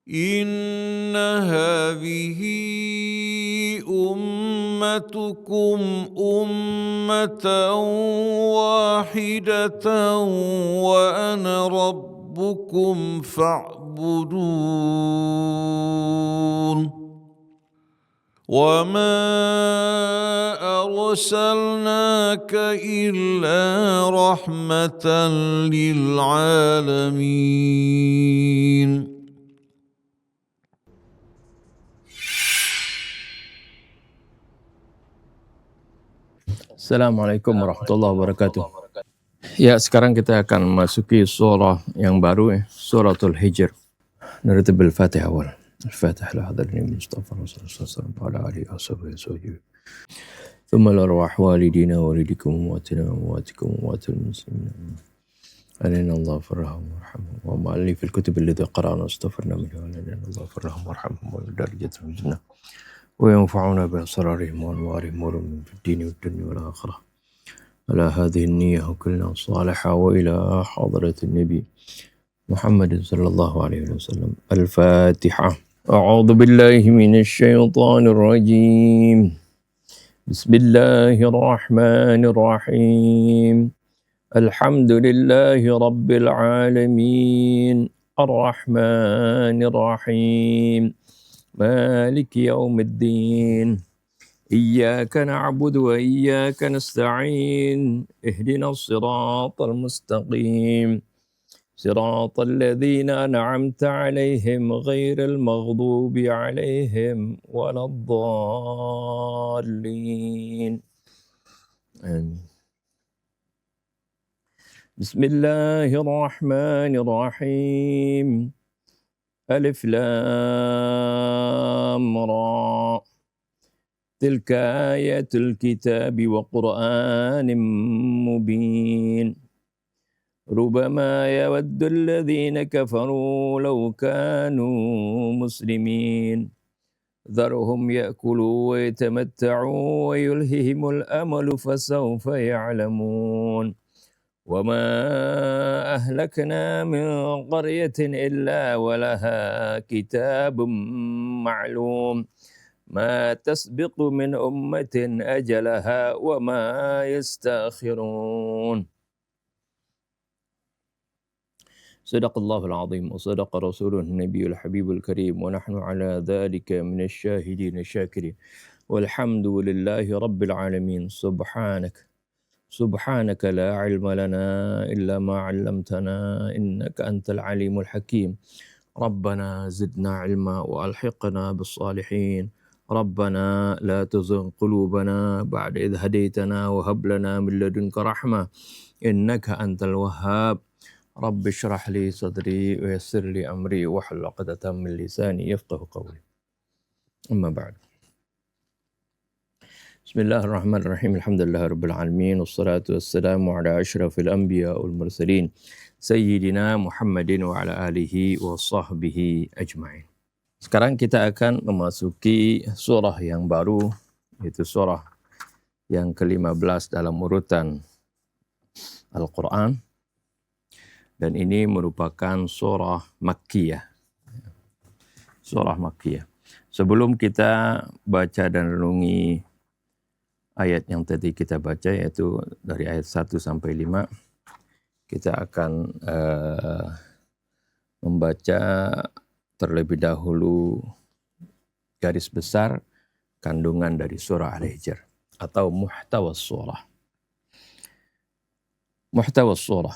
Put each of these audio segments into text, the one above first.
إن هذه أمتكم أمة واحدة وأنا ربكم فاعبدون وما أرسلناك إلا رحمة للعالمين. Assalamualaikum warahmatullahi wabarakatuh. Ya, sekarang kita akan memasuki surah yang baru, suratul Hijr. Nurut bil-Fatihah awal. Al-Fatihah la hadar nabi Mustafa sallallahu alaihi wasallam wa ala alihi washabihi. Thumma al-arwah walidina walidikum wa amwatikum wa amwatil muslimin. Alaina Allah farham warhamhum wa ma'allif al-kutub allati qara'na wastafarna minha alaina Allah farham warhamhum wa darajatun jannah. وينفعنا بأسرارهم وأنوارهم ولهم في الدين والدنيا والآخرة. على هذه النية كلنا صالحة وإلى حضرة النبي محمد صلى الله عليه وسلم. الفاتحة. أعوذ بالله من الشيطان الرجيم. بسم الله الرحمن الرحيم. الحمد لله رب العالمين الرحمن الرحيم مالك يوم الدين إياك نعبد وإياك نستعين اهدنا الصراط المستقيم صراط الذين أنعمت عليهم غير المغضوب عليهم ولا الضالين آمين. بسم الله الرحمن الرحيم. ألف لام را تلك آيات الكتاب وقرآن مبين ربما يود الذين كفروا لو كانوا مسلمين ذرهم يأكلوا ويتمتعوا ويلههم الأمل فسوف يعلمون وما أهلكنا من قرية إلا ولها كتاب معلوم ما تسبق من أمة أجلها وما يستأخرون. صدق الله العظيم وصدق رسوله النبي الحبيب الكريم ونحن على ذلك من الشاهدين الشاكرين والحمد لله رب العالمين. سبحانك لا علم لنا إلا ما علمتنا إنك أنت العليم الحكيم. ربنا زدنا علما وألحقنا بالصالحين. ربنا لا تزغ قلوبنا بعد إذ هديتنا وهب لنا من لدنك رحمة إنك أنت الوهاب. رب اشرح لي صدري ويسر لي أمري واحلل عقدة من لساني يفقه قولي. أما بعد. بسم الله الرحمن الرحيم. الحمد لله رب العالمين والصلاة والسلام على أشرف الأنبياء والمرسلين سيدنا محمد وعلى آله وصحبه أجمعين. Sekarang kita akan memasuki surah yang baru, yaitu surah yang ke-15 dalam urutan Al-Quran. Dan ini merupakan surah Makkiyah. Surah Makkiyah. Sebelum kita baca dan renungi ayat yang tadi kita baca, yaitu dari ayat 1 sampai 5, kita akan membaca terlebih dahulu garis besar kandungan dari surah Al-Hijr atau muhtawa surah. Muhtawa surah.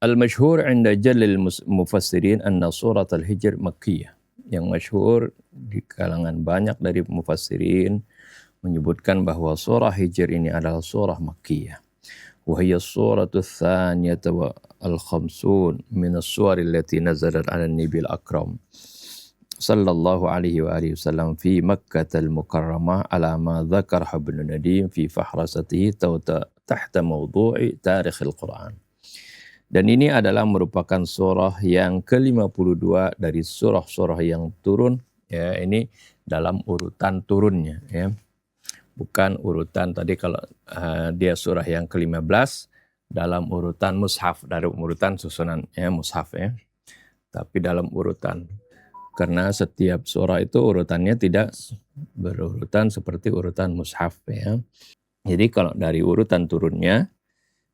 Al-masyhur 'inda jalil mufassirin anna surat Al-Hijr Makkiyah. Yang masyhur di kalangan banyak dari mufassirin menyebutkan bahwa surah Hijr ini adalah surah Makkiyah. Wa hiya as-suratu ats-tsaniyatu al-khamsun min as-suwar allati nazalat 'ala an-nabi al-akram sallallahu alaihi wa alihi wasallam fi Makkah al-Mukarramah ala ma dzakaraha Ibnu Nadim fi fahrasatihi tahta mawdu'i tarikh al-Quran. Dan ini adalah merupakan surah yang ke-52 dari surah-surah yang turun, ya, ini dalam urutan turunnya, ya. Bukan urutan tadi kalau dia surah yang ke-15 dalam urutan mushaf, dari urutan susunan, ya, mushaf, ya. Tapi dalam urutan karena setiap surah itu urutannya tidak berurutan seperti urutan mushaf ya. Jadi kalau dari urutan turunnya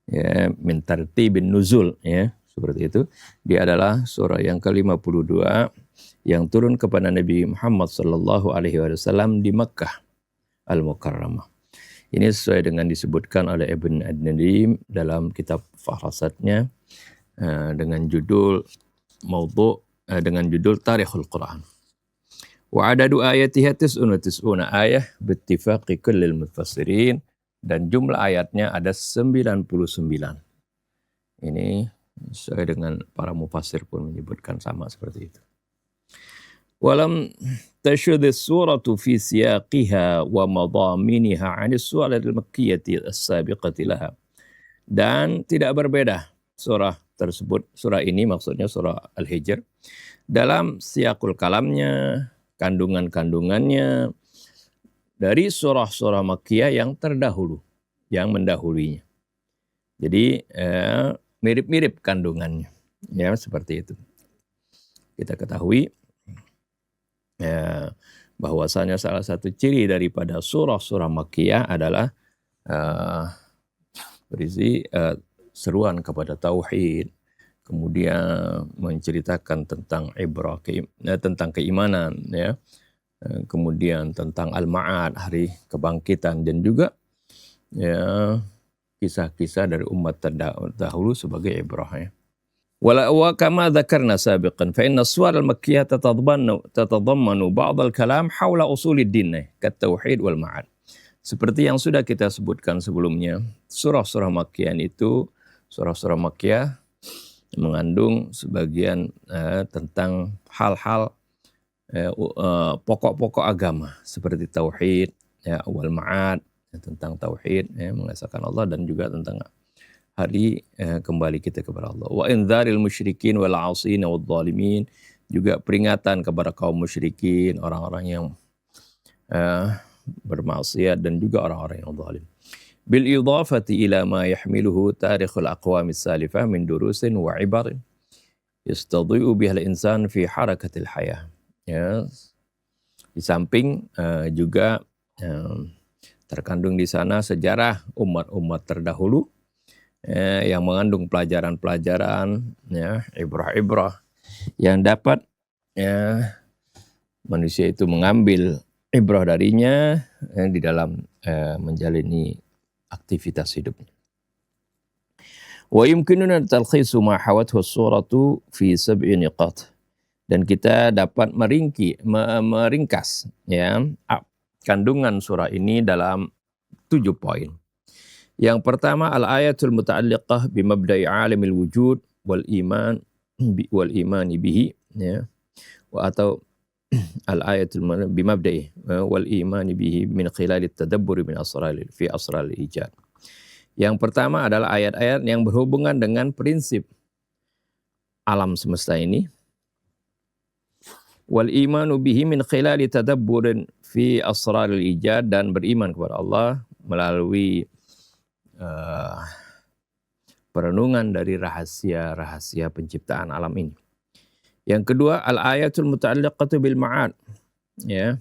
ya min tartibin nuzul ya seperti itu, dia adalah surah yang ke-52 yang turun kepada Nabi Muhammad sallallahu alaihi wasallam di Makkah Al-Mukarramah. Ini sesuai dengan disebutkan oleh Ibn Ad-Nadim dalam kitab Fahrasatnya dengan judul dengan judul Tarikhul Quran. Wa adadu ayatiha tis'una ayah bittifaqi kullil mufassirin, dan jumlah ayatnya ada 99. Ini sesuai dengan para mufassir pun menyebutkan sama seperti itu. Walam tashud as-suratu fi siyaqiha wa madaminiha 'an as-su'alatil makkiyati as-sabiqati laha. Dan tidak berbeda surah tersebut, surah ini maksudnya surah Al-Hijr, dalam siyaqul kalamnya, kandungan-kandungannya dari surah-surah Makkiyah yang terdahulu, yang mendahulunya. Jadi mirip-mirip kandungannya, ya seperti itu. Kita ketahui bahwasanya salah satu ciri daripada surah-surah Makkiyah adalah berisi seruan kepada tauhid, kemudian menceritakan tentang ibrah, tentang keimanan, ya, kemudian tentang al-ma'ad, hari kebangkitan, dan juga ya kisah-kisah dari umat terdahulu sebagai ibrah ya. Wa kama dzakarna sabiqan fa inna as-suwar al-makkiyah tatadammanu ba'd al-kalam haula usuluddin kat-tauhid wal ma'ad. Seperti yang sudah kita sebutkan sebelumnya, surah-surah Makkiyah itu, surah-surah Makkiyah mengandung sebagian tentang hal-hal pokok-pokok agama seperti tauhid, ya, wal ma'ad, tentang tauhid, ya, mengesahkan Allah, dan juga tentang hari kembali kita kepada Allah. Wa indzaril musyrikin wal 'asina wal zalimin, juga peringatan kepada kaum musyrikin, orang-orang yang bermaksiat, dan juga orang-orang yang zalim. Bil idafati ila ma yahmiluhu tarikhul aqwamis salifah min durusin wa ibarin yastadhi'u biha al-insan fi harakatil hayah. Ya, di samping juga terkandung di sana sejarah umat-umat terdahulu yang mengandung pelajaran-pelajaran, ya, ibrah-ibrah yang dapat, ya, manusia itu mengambil ibrah darinya di dalam menjalani aktivitas hidupnya. Wa yumkinuna talkhisu ma hawathu as-suratu fi 7 niqat. Dan kita dapat meringkas, ya, kandungan surah ini dalam 7 poin. Yang pertama, al-ayatul muta'alliqah bimabda'i alamil wujud wal imani bihi, ya, atau al-ayatul bimabda'i wal imani bihi min khilal at-tadabbur min fi asrar al-ijad. Yang pertama adalah ayat-ayat yang berhubungan dengan prinsip alam semesta ini, wal imanu bihi min khilal tadabburin fi asrar al-ijad, dan beriman kepada Allah melalui perenungan dari rahasia-rahasia penciptaan alam ini. Yang kedua, al-ayatul muta'alliqatu bil ma'ad, ya,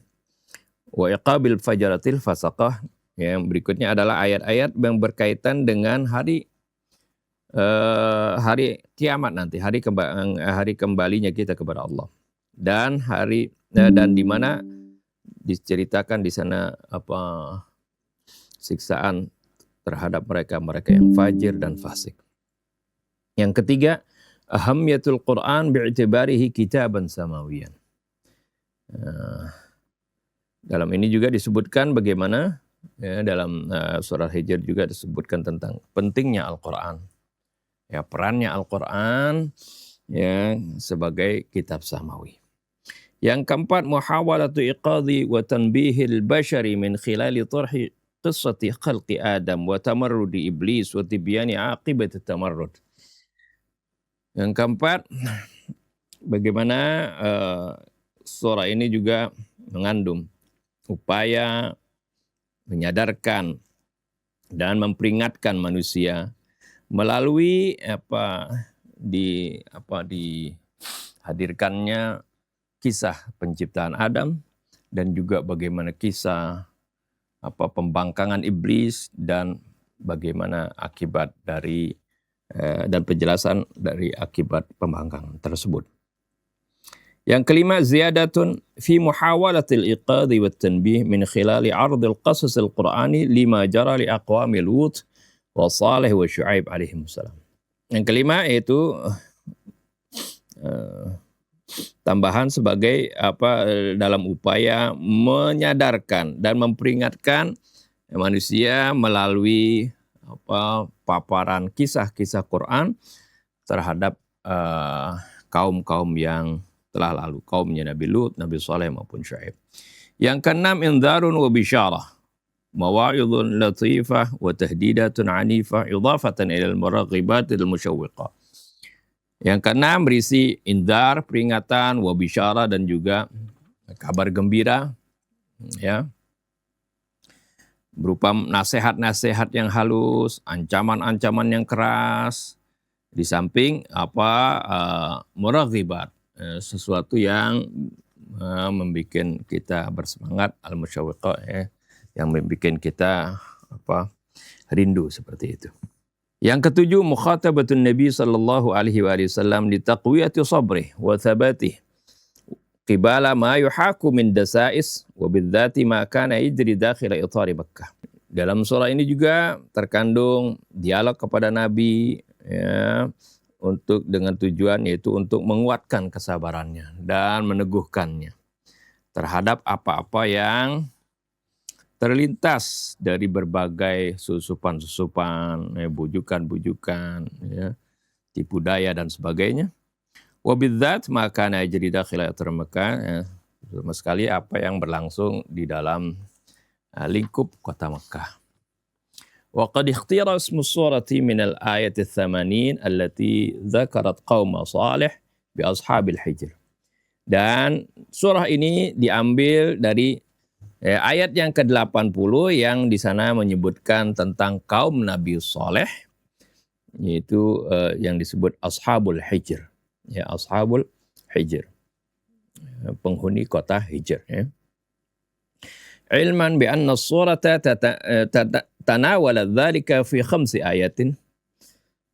wa iqabil fajaratil fasaqah. Yang berikutnya adalah ayat-ayat yang berkaitan dengan hari kiamat nanti, hari kembalinya kita kepada Allah, dan dan di mana diceritakan di sana siksaan terhadap mereka yang fajir dan fasik. Yang ketiga, ahammiyatul Quran bi'tibarihi kitaban samawiyan. Dalam ini juga disebutkan bagaimana, ya, dalam surah Hijr juga disebutkan tentang pentingnya Al-Quran, ya, perannya Al-Quran, ya, sebagai kitab samawi. Yang keempat, muhawalatu iqadhi wa tanbihil bashari min khilali tarhi qissati khalqi Adam wa tamarrudi iblis wa tibyani aqibati tamarrud. Yang keempat, bagaimana surah ini juga mengandung upaya menyadarkan dan memperingatkan manusia melalui dihadirkannya kisah penciptaan Adam dan juga bagaimana kisah pembangkangan iblis dan bagaimana akibat dari dan penjelasan dari akibat pembangkangan tersebut. Yang kelima, ziyadatun fi muhawalatil iqadhi wat tanbih min khilali 'ardil qasas al-Qur'ani lima jara li aqwami Lut wa Salih wa Syu'aib alaihi salam. Yang kelima yaitu tambahan sebagai dalam upaya menyadarkan dan memperingatkan manusia melalui paparan kisah-kisah Quran terhadap kaum-kaum yang telah lalu, kaumnya Nabi Lut, Nabi Saleh maupun Syuaib. Yang keenam, indharun wa bisyarah, mawa'idhun latifah wa tahdidatun anifah idhafatan ila al-maraghibatil musyawwiqah. Yang keenam berisi indhar, peringatan, wa bisyarah, dan juga kabar gembira, ya, berupa nasihat-nasihat yang halus, ancaman-ancaman yang keras, di samping muraghibat, sesuatu yang membuat kita bersemangat, al-musyawwiqah, yang membuat kita rindu seperti itu. Yang ketujuh, mukhatabatun Nabi sallallahu alaihi wasallam li taqwiyati sabrih wa thabatih qibala ma yuhaku min dasais wa bidzati ma kana yajri dakhil ithari Makkah. Dalam surah ini juga terkandung dialog kepada Nabi, ya, untuk dengan tujuan yaitu untuk menguatkan kesabarannya dan meneguhkannya terhadap apa-apa yang terlintas dari berbagai susupan-susupan, bujukan-bujukan, ya, tipu daya dan sebagainya. Wabidzat maka najri dakhil Mekah, ya, sama sekali apa yang berlangsung di dalam lingkup kota Mekah. Wa qad ikhtira ismu surati min al-ayat ats-80 allati dzakarat qaum Salih bi ashabil hijr. Dan surah ini diambil dari ayat yang ke-80 yang di sana menyebutkan tentang kaum Nabi Saleh, yaitu yang disebut Ashabul Hijr. Ya, Ashabul Hijr, penghuni kota Hijr. Ya. Ilman bi anna surata tanawalat dzalika fi 5 ayatin.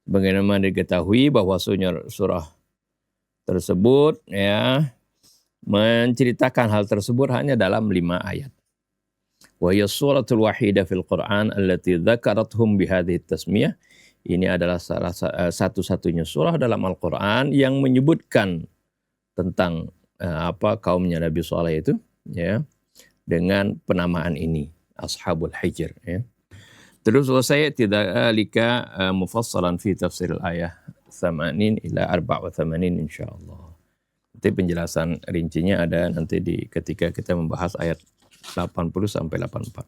Bagaimana diketahui bahwa surah tersebut, ya, menceritakan hal tersebut hanya dalam 5 ayat. Wa hiya suratul wahidah fil Qur'an allati dzakarathum bi hadhihi tasmiyah. Ini adalah salah satu-satunya surah dalam Al-Qur'an yang menyebutkan tentang kaumnya Nabi Saleh itu, ya, dengan penamaan ini, Ashabul Hijr, ya. Terus saya tidak lika mufassalan fi tafsir al-ayah 80 ila 84 insyaallah. Nanti penjelasan rincinya ada nanti ketika kita membahas ayat 80 sampai 84.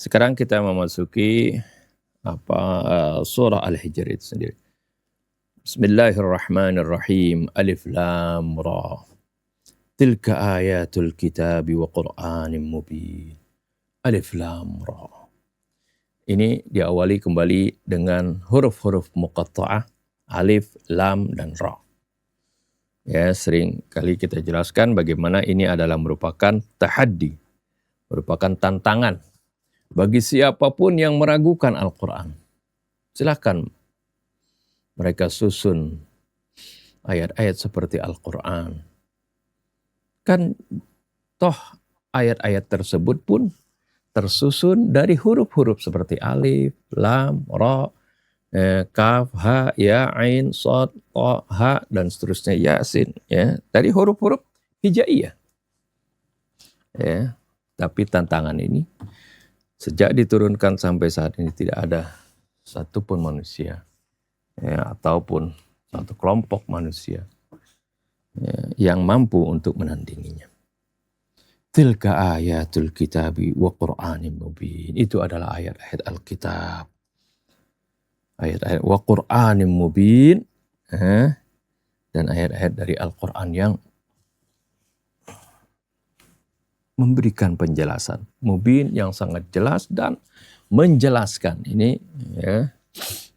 Sekarang kita memasuki surah Al-Hijr itu sendiri. Bismillahirrahmanirrahim. Alif Lam Ra. Tilka ayatul kitabi wa Qur'anin mubin. Alif Lam Ra. Ini diawali kembali dengan huruf-huruf muqatta'ah, alif, lam, dan ra. Ya, sering kali kita jelaskan bagaimana ini adalah merupakan tahaddi, merupakan tantangan bagi siapapun yang meragukan Al-Quran. Silakan mereka susun ayat-ayat seperti Al-Quran. Kan toh ayat-ayat tersebut pun tersusun dari huruf-huruf seperti alif, lam, ra, kaf, ha, ya, ain, shad, ta, ha, dan seterusnya, yasin, ya, dari huruf-huruf hijaiyah. Ya, tapi tantangan ini sejak diturunkan sampai saat ini tidak ada satupun manusia, ya, ataupun satu kelompok manusia, ya, yang mampu untuk menandinginya. Tilka ayatul kitabi wa Qur'anin mubin. Itu adalah ayat-ayat Alkitab. Ayat-ayat wa Qur'anin mubin. Dan ayat-ayat dari Al-Quran yang memberikan penjelasan. Mubin yang sangat jelas dan menjelaskan. Ini, ya,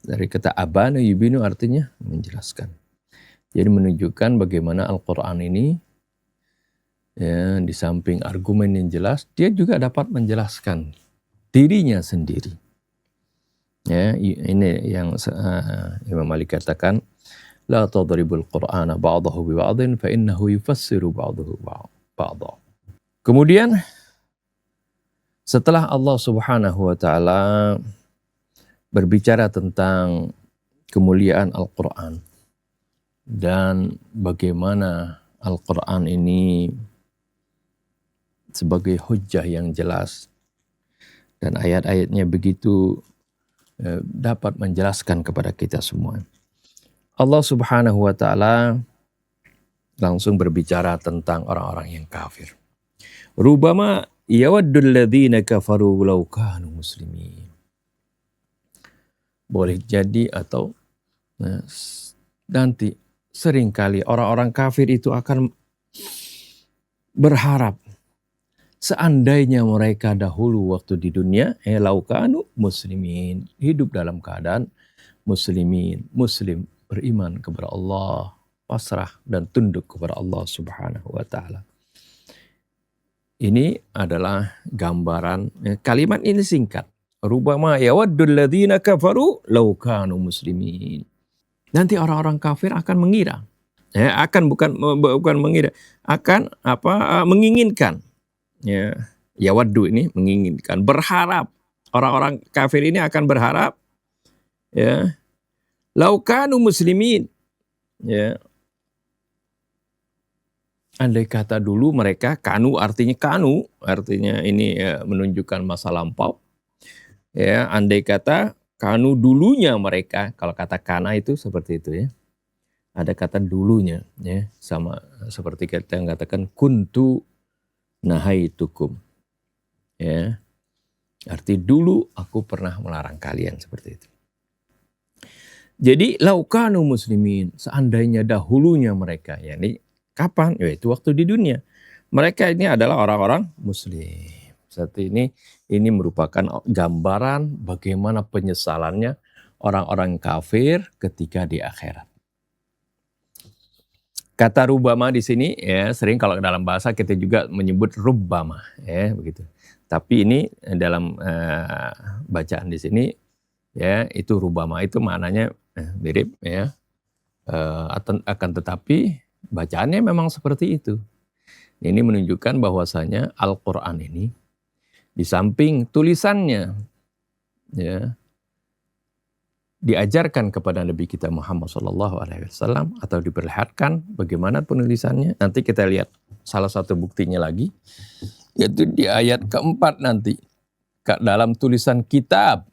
dari kata abana yubinu artinya menjelaskan. Jadi menunjukkan bagaimana Al-Quran ini Ya, di samping argumen yang jelas, dia juga dapat menjelaskan dirinya sendiri. Ya, ini yang Imam Malik katakan, la tadribul Qur'ana ba'dahu bi ba'din fa innahu yufassiru ba'dahu ba'dha. Kemudian setelah Allah Subhanahu wa taala berbicara tentang kemuliaan Al-Qur'an dan bagaimana Al-Qur'an ini sebagai hujjah yang jelas dan ayat-ayatnya begitu dapat menjelaskan kepada kita semua. Allah Subhanahu wa taala langsung berbicara tentang orang-orang yang kafir. Rubama yawaddul ladzina kafaru law kanu muslimin. Boleh jadi atau nanti seringkali orang-orang kafir itu akan berharap seandainya mereka dahulu waktu di dunia law kanu muslimin, hidup dalam keadaan muslimin, muslim, beriman kepada Allah, pasrah dan tunduk kepada Allah Subhanahu wa taala. Ini adalah gambaran, kalimat ini singkat. Rubama yawaddul ladzina kafaru law kanu muslimin. Nanti orang-orang kafir akan mengira, bukan mengira, akan menginginkan. Ya, yawaddu ini menginginkan, berharap. Orang-orang kafir ini akan berharap, ya, law kanu muslimin. Ya. Andai kata dulu mereka, kanu artinya ini ya, menunjukkan masa lampau. Ya, andai kata kanu dulunya mereka, kalau kata kana itu seperti itu ya. Ada kata dulunya ya, sama seperti kita yang katakan kuntu nahaitukum. Ya. Arti dulu aku pernah melarang kalian, seperti itu. Jadi laukanu muslimin, seandainya dahulunya mereka, yakni kapan? Yaitu waktu di dunia. Mereka ini adalah orang-orang muslim. Saat ini merupakan gambaran bagaimana penyesalannya orang-orang kafir ketika di akhirat. Kata rubama di sini ya sering kalau dalam bahasa kita juga menyebut rubbama ya begitu. Tapi ini dalam bacaan di sini ya itu rubama itu maknanya mirip ya, akan tetapi bacaannya memang seperti itu. Ini menunjukkan bahwasanya Al-Quran ini di samping tulisannya ya diajarkan kepada Nabi kita Muhammad SAW atau diperlihatkan bagaimana penulisannya. Nanti kita lihat salah satu buktinya lagi, yaitu di ayat keempat nanti dalam tulisan kitab.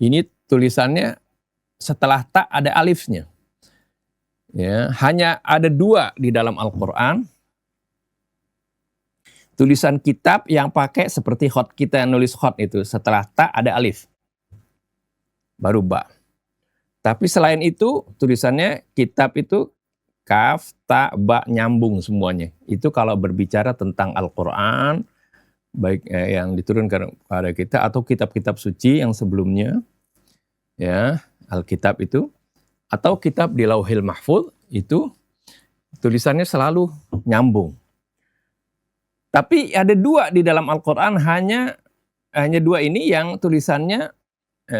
Ini tulisannya setelah tak ada alifnya. Ya, hanya ada 2 di dalam Al-Quran. Tulisan kitab yang pakai seperti khot, kita yang nulis khot itu setelah tak ada alif. Baru ba. Tapi selain itu tulisannya kitab itu kaf, ta, ba nyambung semuanya. Itu kalau berbicara tentang Al-Quran, baik yang diturunkan kepada kita atau kitab-kitab suci yang sebelumnya, ya Alkitab itu, atau kitab di Lauhil Mahfuz itu tulisannya selalu nyambung. Tapi ada 2 di dalam Al-Quran, hanya 2 ini yang tulisannya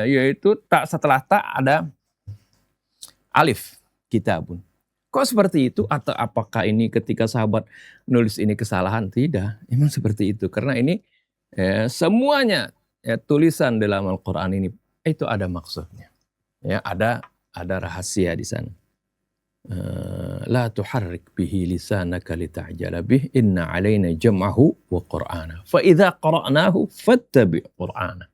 yaitu tak, setelah tak ada alif, kitabun. Kok seperti itu? Atau apakah ini ketika sahabat nulis ini kesalahan? Tidak, memang seperti itu. Karena ini semuanya tulisan dalam Al-Quran ini itu ada maksudnya. Ya, ada rahasia di sana. La tuharrik bihi lisanaka lita'jala bih inna alaina jam'ahu wa qur'ana fa idza qara'nahu fattabi' qur'ana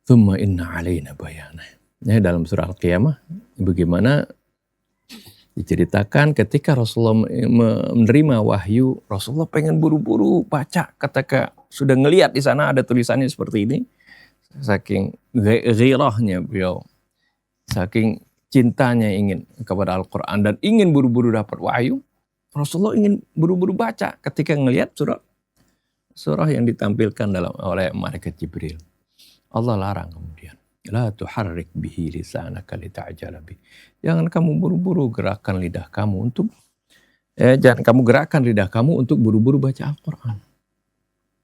thumma inna alaina bayana. Ya, dalam surah Al-Qiyamah bagaimana diceritakan ketika Rasulullah menerima wahyu, Rasulullah pengen buru-buru baca ketika sudah ngelihat di sana ada tulisannya seperti ini. Saking ghirahnya beliau, saking cintanya ingin kepada Al-Quran dan ingin buru-buru dapat wahyu, Rasulullah ingin buru-buru baca ketika ngelihat surah yang ditampilkan oleh malaikat Jibril. Allah larang kemudian, la tuharrik bihi lisanaka lita'jala bih. Jangan kamu buru-buru gerakkan lidah kamu untuk Jangan kamu gerakkan lidah kamu untuk buru-buru baca Al-Quran.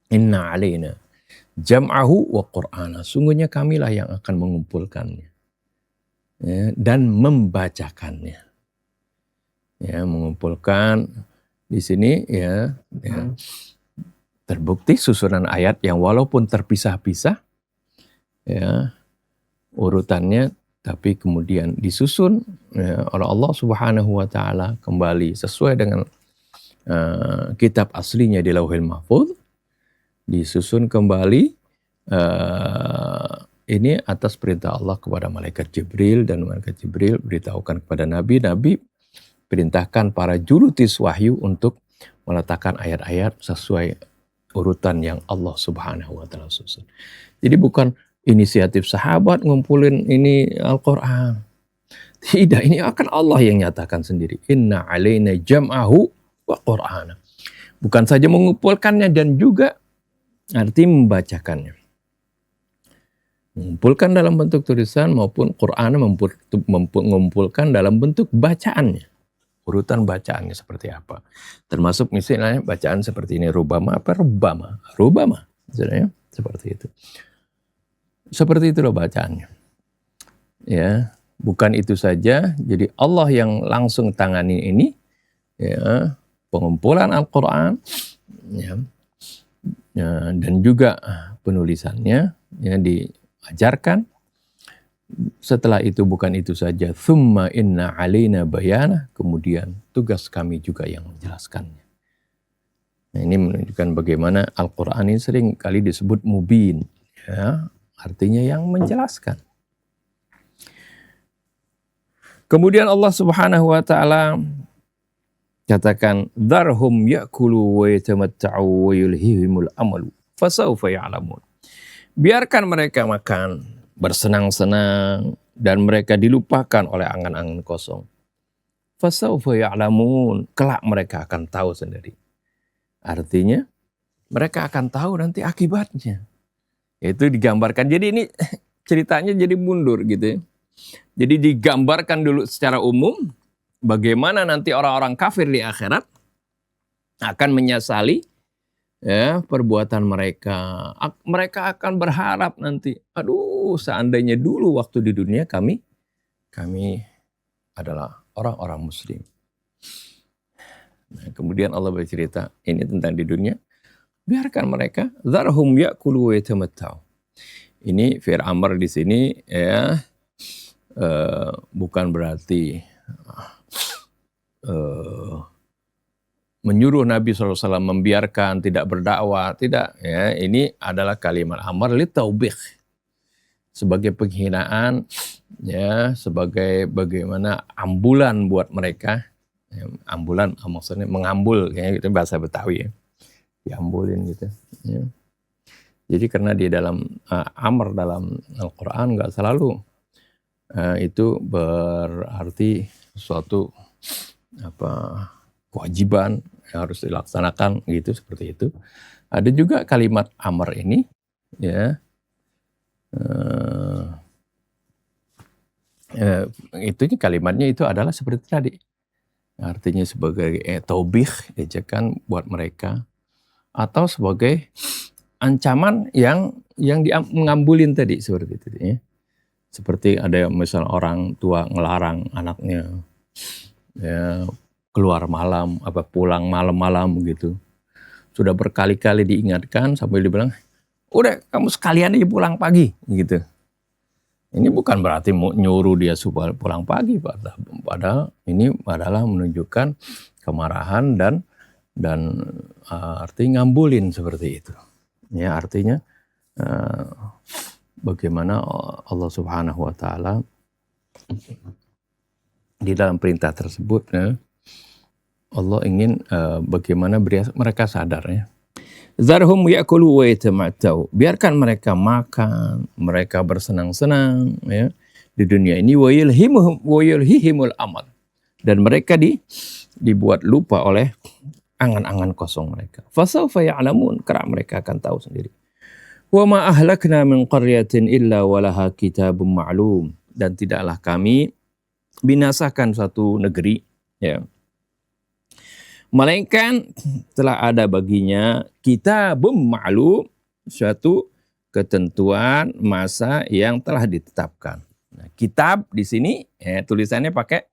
Inna alaina jam'ahu wa qur'ana. Sungguhnya kamilah yang akan mengumpulkannya, dan membacakannya. Mengumpulkan di sini terbukti susunan ayat yang walaupun terpisah-pisah urutannya, tapi kemudian disusun oleh Allah Subhanahu wa taala kembali sesuai dengan kitab aslinya di Lauhil Mahfuz, disusun kembali ini atas perintah Allah kepada malaikat Jibril, dan malaikat Jibril beritahukan kepada Nabi perintahkan para jurutis wahyu untuk meletakkan ayat-ayat sesuai urutan yang Allah Subhanahu wa taala susun. Jadi bukan inisiatif sahabat ngumpulin ini Al-Quran. Tidak, ini akan Allah yang nyatakan sendiri. Inna alaina jam'ahu wa qur'ana. Bukan saja mengumpulkannya dan juga arti membacakannya. Mengumpulkan dalam bentuk tulisan maupun Qur'an mengumpulkan dalam bentuk bacaannya. Urutan bacaannya seperti apa. Termasuk misalnya bacaan seperti ini. Rubama. Misalnya seperti itu. Seperti itulah bacaannya. Bukan itu saja. Jadi Allah yang langsung tangani ini, pengumpulan Al-Quran, dan juga penulisannya, diajarkan. Setelah itu bukan itu saja. Thumma inna alaina bayana. Kemudian tugas kami juga yang menjelaskannya. Nah, ini menunjukkan bagaimana Al-Quran ini sering kali disebut mubin. Artinya yang menjelaskan. Kemudian Allah Subhanahu wa taala katakan, "Dzarhum ya'kulu wa yatamatta'u wa yulhihimul amalu, fasawfa ya'lamun." Biarkan mereka makan, bersenang-senang, dan mereka dilupakan oleh angan-angan kosong. Fasawfa ya'lamun, kelak mereka akan tahu sendiri. Artinya mereka akan tahu nanti akibatnya. Itu digambarkan. Jadi ini ceritanya jadi mundur gitu. Jadi digambarkan dulu secara umum bagaimana nanti orang-orang kafir di akhirat akan menyesali perbuatan mereka. Mereka akan berharap nanti, aduh seandainya dulu waktu di dunia kami adalah orang-orang muslim. Nah, kemudian Allah bercerita ini tentang di dunia. Biarkan mereka, dzarhum ya'kulu wa yatamatta'u. Ini fi'il amr di sini bukan berarti menyuruh Nabi SAW membiarkan, tidak berdakwah, tidak. Ini adalah kalimat amr li taubih, sebagai penghinaan, sebagai bagaimana ambulan buat mereka. Ambulan maksudnya mengambul, itu bahasa Betawi diambulin gitu. Jadi karena di dalam amr dalam Al-Quran nggak selalu itu berarti suatu kewajiban yang harus dilaksanakan gitu, seperti itu. Ada juga kalimat amr ini itu kalimatnya itu adalah seperti tadi. Artinya sebagai taubih, ejekan buat mereka, atau sebagai ancaman yang mengambulin tadi, seperti itu ya. Seperti ada misal orang tua ngelarang anaknya keluar malam, pulang malam-malam gitu. Sudah berkali-kali diingatkan sampai dibilang, udah kamu sekalian aja pulang pagi gitu. Ini bukan berarti nyuruh dia supaya pulang pagi, padahal ini adalah menunjukkan kemarahan dan arti ngambulin seperti itu. Ya, artinya bagaimana Allah Subhanahu wa taala di dalam perintah tersebut Allah ingin bagaimana mereka sadar ya. Zarhum ya'kulu wa yatamatta'u. Biarkan mereka makan, mereka bersenang-senang ya di dunia ini, wa yulhihimul amal. Dan mereka dibuat lupa oleh angan-angan kosong mereka. Fasawfa ya'lamun, kerana mereka akan tahu sendiri. Wa ma ahlakna min qaryatin illa walaha kitabun ma'lum. Dan tidaklah kami binasakan satu negeri ya, Melainkan telah ada baginya kitabun ma'lum, suatu ketentuan masa yang telah ditetapkan. Nah, kitab di sini tulisannya pakai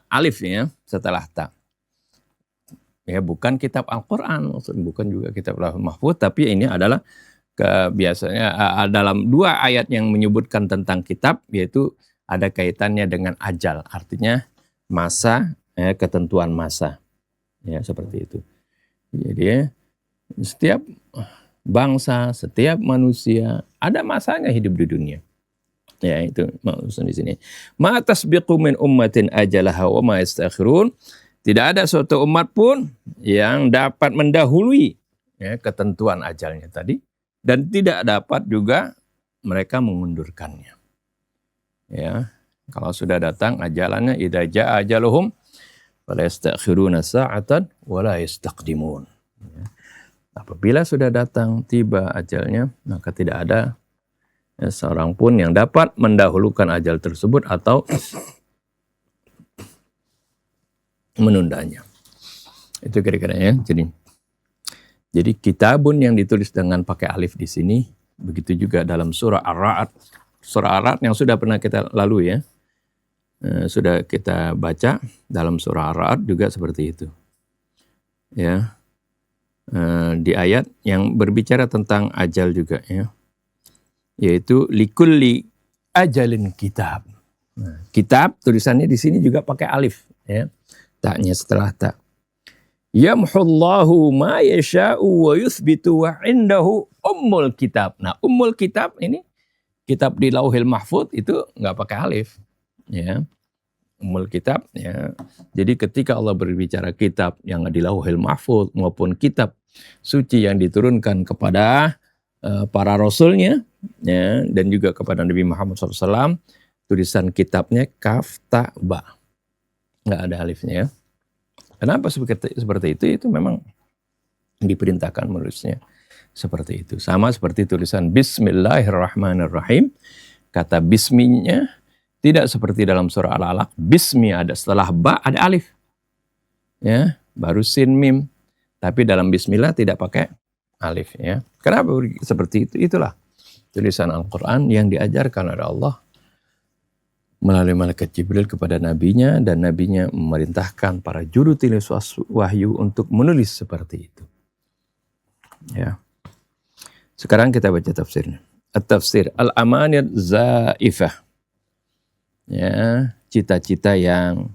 alif ya setelah ta. Ya, bukan kitab Al-Qur'an, maksudnya bukan juga kitab Lauhul Mahfuz, tapi ini adalah biasanya dalam 2 ayat yang menyebutkan tentang kitab, yaitu ada kaitannya dengan ajal, artinya masa, ketentuan masa. Ya, seperti itu. Jadi setiap bangsa, setiap manusia ada masanya hidup di dunia. Ya, itu maksudnya di sini. Ma tasbiqu min ummatin ajalaha wa ma yastakhirun. Tidak ada suatu umat pun yang dapat mendahului ketentuan ajalnya tadi, dan tidak dapat juga mereka mengundurkannya. Ya, kalau sudah datang ajalannya, idza jaa ajaluhum fala yastakhiruna sa'atan wa la yastaqdimun. Ya. Apabila sudah datang tiba ajalnya, maka tidak ada seorang pun yang dapat mendahulukan ajal tersebut atau menundanya. Itu kira-kira ya. Jadi kitabun yang ditulis dengan pakai alif di sini, begitu juga dalam surah Ar-Ra'd. Surah Ar-Ra'd yang sudah pernah kita lalui ya. Sudah kita baca dalam surah Ar-Ra'd juga seperti itu. Ya. Di ayat yang berbicara tentang ajal juga ya. Yaitu likulli ajalin kitab. Nah, kitab tulisannya di sini juga pakai alif ya. Taknya setelah tak. Yamhullahu ma yasha'u wa yuthbitu wa indahu ummul kitab. Nah, ummul kitab ini kitab di Lauhil Mahfuz itu nggak pakai alif. Ya. Ummul kitab ya. Jadi ketika Allah berbicara kitab yang di Lauhil Mahfuz maupun kitab suci yang diturunkan kepada para rasulnya ya, dan juga kepada Nabi Muhammad SAW, tulisan kitabnya kaf ta ba. Nggak ada alifnya ya. Kenapa seperti itu? Itu memang diperintahkan menulisnya seperti itu. Sama seperti tulisan Bismillahirrahmanirrahim. Kata bisminya tidak seperti dalam surah Al-Alaq. Bismi ada setelah ba ada alif. Ya, baru sin mim. Tapi dalam bismillah tidak pakai alif ya. Kenapa seperti itu? Itulah tulisan Al-Qur'an yang diajarkan oleh Allah melalui malaikat Jibril kepada nabinya, dan nabinya memerintahkan para juru tulis wahyu untuk menulis seperti itu. Ya. Sekarang kita baca tafsirnya. At-tafsir al-amanir zaifah. Ya, cita-cita yang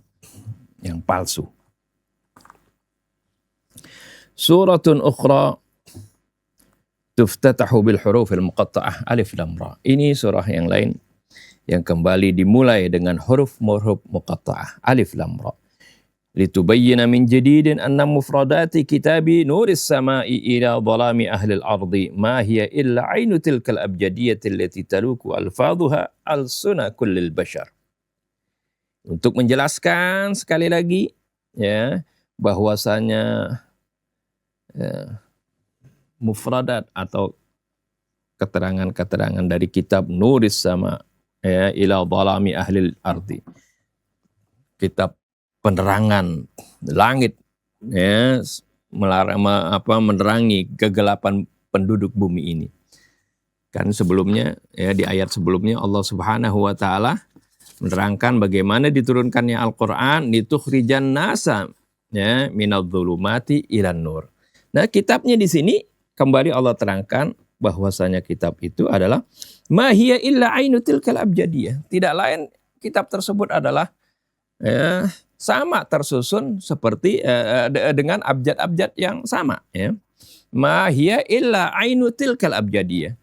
palsu. Suratun ukhra tuftatahu bil hurufil muqatta'ah alif lam ra. Ini surah yang lain yang kembali dimulai dengan huruf-huruf muqatta'ah alif lam ra. Litubayyana min jadidin anna mufradati kitabi nuris sama'i ila dhalami ahli al-ardi ma hiya illa ainu tilkal abjadiyyati allati taluku alfadhuha al-suna kullil bashar. Untuk menjelaskan sekali lagi ya bahwasanya mufradat atau keterangan-keterangan dari kitab nuris sama ya ila dhalami ahli ardi, kitab penerangan langit ya, menerangi kegelapan penduduk bumi ini. Kan sebelumnya ya, di ayat sebelumnya Allah Subhanahu wa taala menerangkan bagaimana diturunkannya Al-Qur'an litukhrijan nasa ya minadh-dhulumati ilan nur. Nah, kitabnya di sini kembali Allah terangkan bahwasanya kitab itu adalah ma hiya illa ainu tilkal abjadiyah. Tidak lain kitab tersebut adalah sama tersusun seperti dengan abjad-abjad yang sama ya. Ma hiya illa ainu tilkal abjadiyah.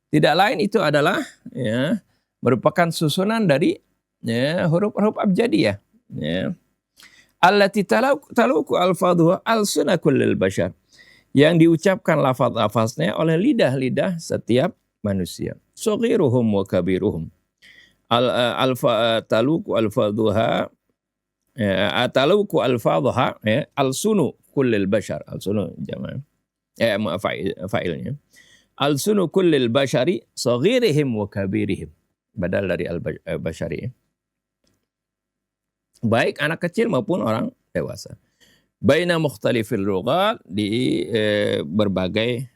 Tidak lain itu adalah ya merupakan susunan dari ya huruf-huruf abjadiyah ya. Allati taluku alfadhuha al-suna kullil bashar. Yang diucapkan lafaz-lafaznya oleh lidah-lidah setiap manusia. Saghiruhum wa kabiruhum. Taluku alfadhuha taluku alfadhuha al-sunu kullil bashar. Al-sunu jama' fa'ilnya. Al-sunu kullil bashari saghirihim wa kabirihim. Badal dari al-bashari. Baik anak kecil maupun orang dewasa. baina mukhtalifil lughat, di berbagai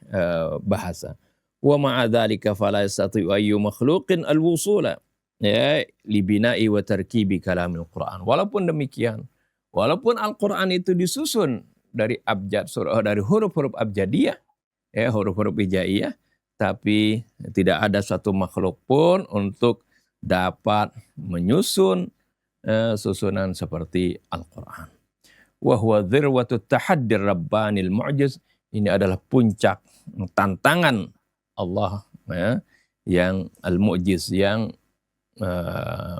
bahasa. Wa ma'a dzalika fala yastati'u ayyu makhluqin al-wusula ya li bina'i wa tarkibi kalamil Qur'an. Walaupun demikian, walaupun Al-Qur'an itu disusun dari abjad dari huruf-huruf abjadiyah, ya huruf-huruf hijaiyah, tapi tidak ada satu makhluk pun untuk dapat menyusun susunan seperti Al-Qur'an. Wa huwa dzirwatut tahaddir rabbanil mu'jiz. Ini adalah puncak tantangan Allah ya, yang al-mu'jiz, yang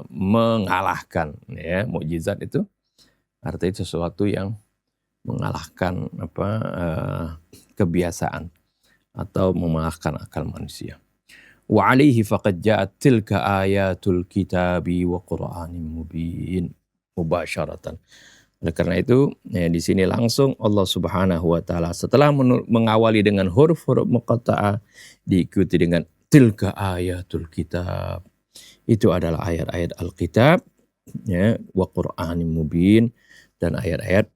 mengalahkan ya. Mukjizat itu artinya sesuatu yang mengalahkan kebiasaan atau mengalahkan akal manusia. Wa alaihi faqad ja'at tilka ayatul kitabi wa qur'anin mubin mubasyaratan. Oleh karena itu, ya, di sini langsung Allah Subhanahu wa taala setelah mengawali dengan huruf-huruf muqatta'ah, diikuti dengan tilka ayatul kitab. Itu adalah ayat-ayat Alkitab, ya, wa Qur'anin mubin, dan ayat-ayat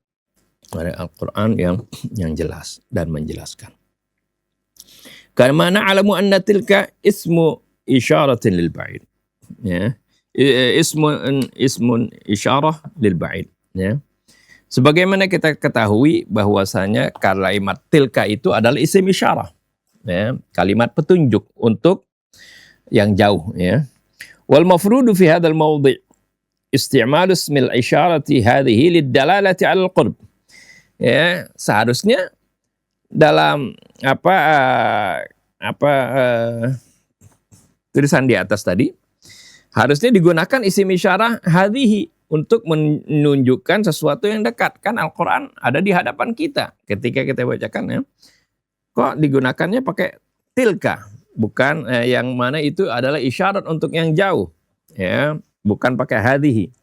Al-Qur'an yang jelas dan menjelaskan. Karena na'lamu anna tilka ismu isyaratin lil ba'id. Ya. Ismun isyarah lil ba'id, ya. Sebagaimana kita ketahui bahwasanya kalimat tilka itu adalah isim isyarah, ya, kalimat petunjuk untuk yang jauh, ya. Wal mafrudu fi hadzal mawdi' isti'mal ismil isyarati hadhihi lid dalalati 'alal qurb. Ya, seharusnya dalam tulisan di atas tadi harusnya digunakan isim isyarah hadhihi untuk menunjukkan sesuatu yang dekat. Kan Al-Quran ada di hadapan kita ketika kita bacakan, ya. Kok digunakannya pakai tilka, bukan yang mana itu adalah isyarat untuk yang jauh, ya, bukan pakai hadhihi,